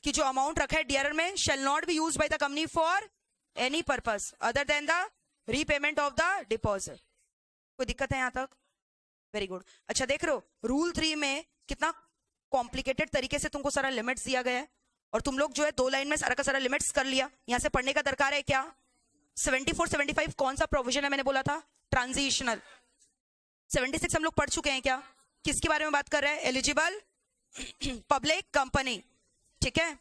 की जो अमाउंट रखा है डीआरआर में, shall not be used by the company for any purpose other than the repayment of the deposit. कोई दिक्कत है यहाँ तक? Very good. अच्छा देख रहे हो रूल 3 में कितना कॉम्प्लिकेटेड तरीके से तुमको सारा लिमिट्स दिया गया है, और तुम लोग जो है 2 लाइन में सारा का सारा लिमिट्स कर लिया। यहां से पढ़ने का दरकार है क्या? 74 75 कौन सा प्रोविजन है, मैंने बोला था ट्रांजिशनल। 76 हम लोग पढ़ चुके हैं क्या? किसके बारे में बात कर रहे हैं? एलिजिबल पब्लिक कंपनी, ठीक है,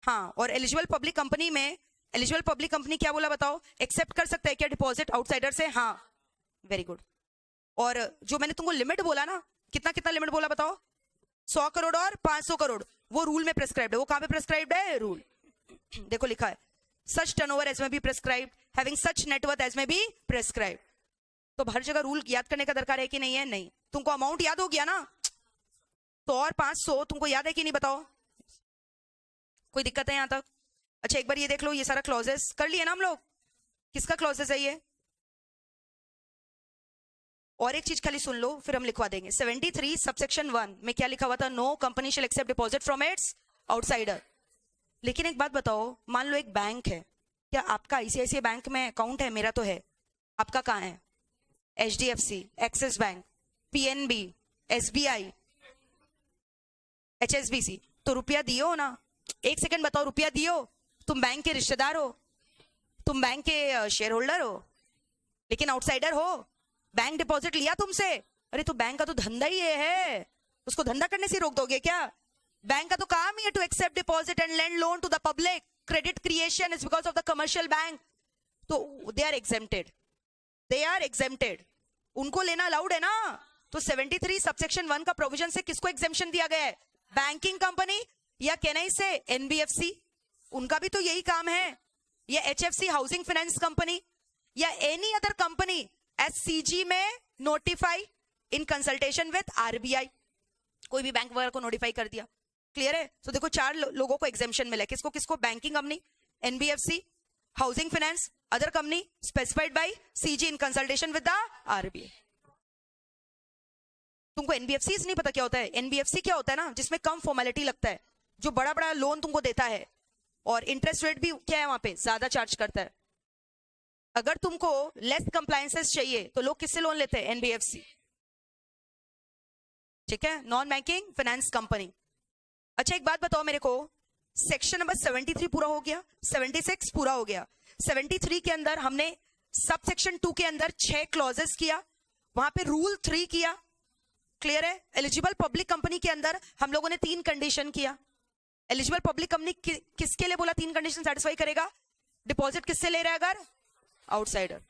हाँ। और एलिजिबल पब्लिक कंपनी में, एलिजिबल पब्लिक कंपनी क्या बोला बताओ, एक्सेप्ट कर सकता है क्या डिपॉजिट आउटसाइडर से? हाँ, वेरी गुड। और जो मैंने तुमको लिमिट बोला ना, कितना कितना लिमिट बोला बताओ, 100 करोड़ और 500 करोड़, वो रूल में प्रेस्क्राइब्ड है। वो कहां पे प्रेस्क्राइब्ड है? रूल, देखो लिखा है such turnover as may be prescribed, having such net worth as may be prescribed. तो हर जगह रूल याद करने का दरकार है कि नहीं है? नहीं। तुमको अमाउंट याद हो गया ना, 100 और 500 तुमको याद है कि नहीं बताओ? कोई दिक्कत है यहां तक? अच्छा एक बार ये देख लो, ये सारा क्लॉजेस कर लिए ना हम लोग, किसका क्लॉजेस है ये? और एक चीज खाली सुन लो फिर हम लिखवा देंगे। 73 सबसेक्शन 1 में क्या लिखा हुआ था? No company shall accept deposit from its outsider. लेकिन एक बात बताओ, मान लो एक बैंक है, क्या आपका आईसीआईसीआई बैंक में अकाउंट है? मेरा तो है, आपका कहाँ है? HDFC, axis bank, PNB, SBI, HSBC. तो रुपया दियो ना, एक सेकंड बताओ, रुपया दियो? तुम बैंक के रिश्तेदार हो, तुम बैंक के शेयर होल्डर हो, लेकिन आउटसाइडर हो, बैंक डिपॉजिट लिया तुमसे, अरे तो बैंक का तो धंधा ही ये है, उसको धंधा करने से रोक दोगे क्या? बैंक का तो काम ही है to accept deposit and lend loan to the public. Credit creation is because of the commercial bank. तो दे आर एग्जेम्प्टेड. उनको लेना अलाउड है ना. तो 73 सबसेक्शन 1 का प्रोविजन से किसको एग्जेम्पशन दिया गया है? बैंकिंग कंपनी, या कहना से एनबीएफसी, उनका भी तो यही काम है, या एचएफसी हाउसिंग फाइनेंस कंपनी, या any other company as CG में notify in consultation with RBI. कोई भी बैंक वगैरह को नोटिफाई कर दिया. क्लियर है? तो देखो 4 लोगों को एग्जेम्पशन मिला. किसको किसको? Banking company, NBFC, housing finance, other company specified by CG in consultation with the RBI. तुमको एनबीएफसी नहीं पता क्या होता है? एनबीएफसी क्या होता है ना, जिसमें कम फॉर्मेलिटी लगता है, जो बड़ा बड़ा लोन तुमको देता है, और इंटरेस्ट रेट भी क्या है वहां पे, ज्यादा चार्ज करता है. अगर तुमको लेस कंप्लायंसेस चाहिए तो लोग किससे लोन लेते हैं? एनबीएफसी. ठीक है, नॉन बैंकिंग फाइनेंस कंपनी. अच्छा एक बात बताओ मेरे को, सेक्शन नंबर 73 पूरा हो गया, 76 पूरा हो गया. 73 के अंदर हमने सब सेक्शन 2 के अंदर 6 क्लॉजेस किया, वहां पे रूल 3 किया. क्लियर है? एलिजिबल पब्लिक कंपनी के अंदर हम लोगों ने 3 कंडीशन किया. एलिजिबल पब्लिक कंपनी किसके लिए बोला 3 कंडीशन सेटिस्फाई करेगा? डिपॉजिट किससे ले रहा है? अगर आउटसाइडर.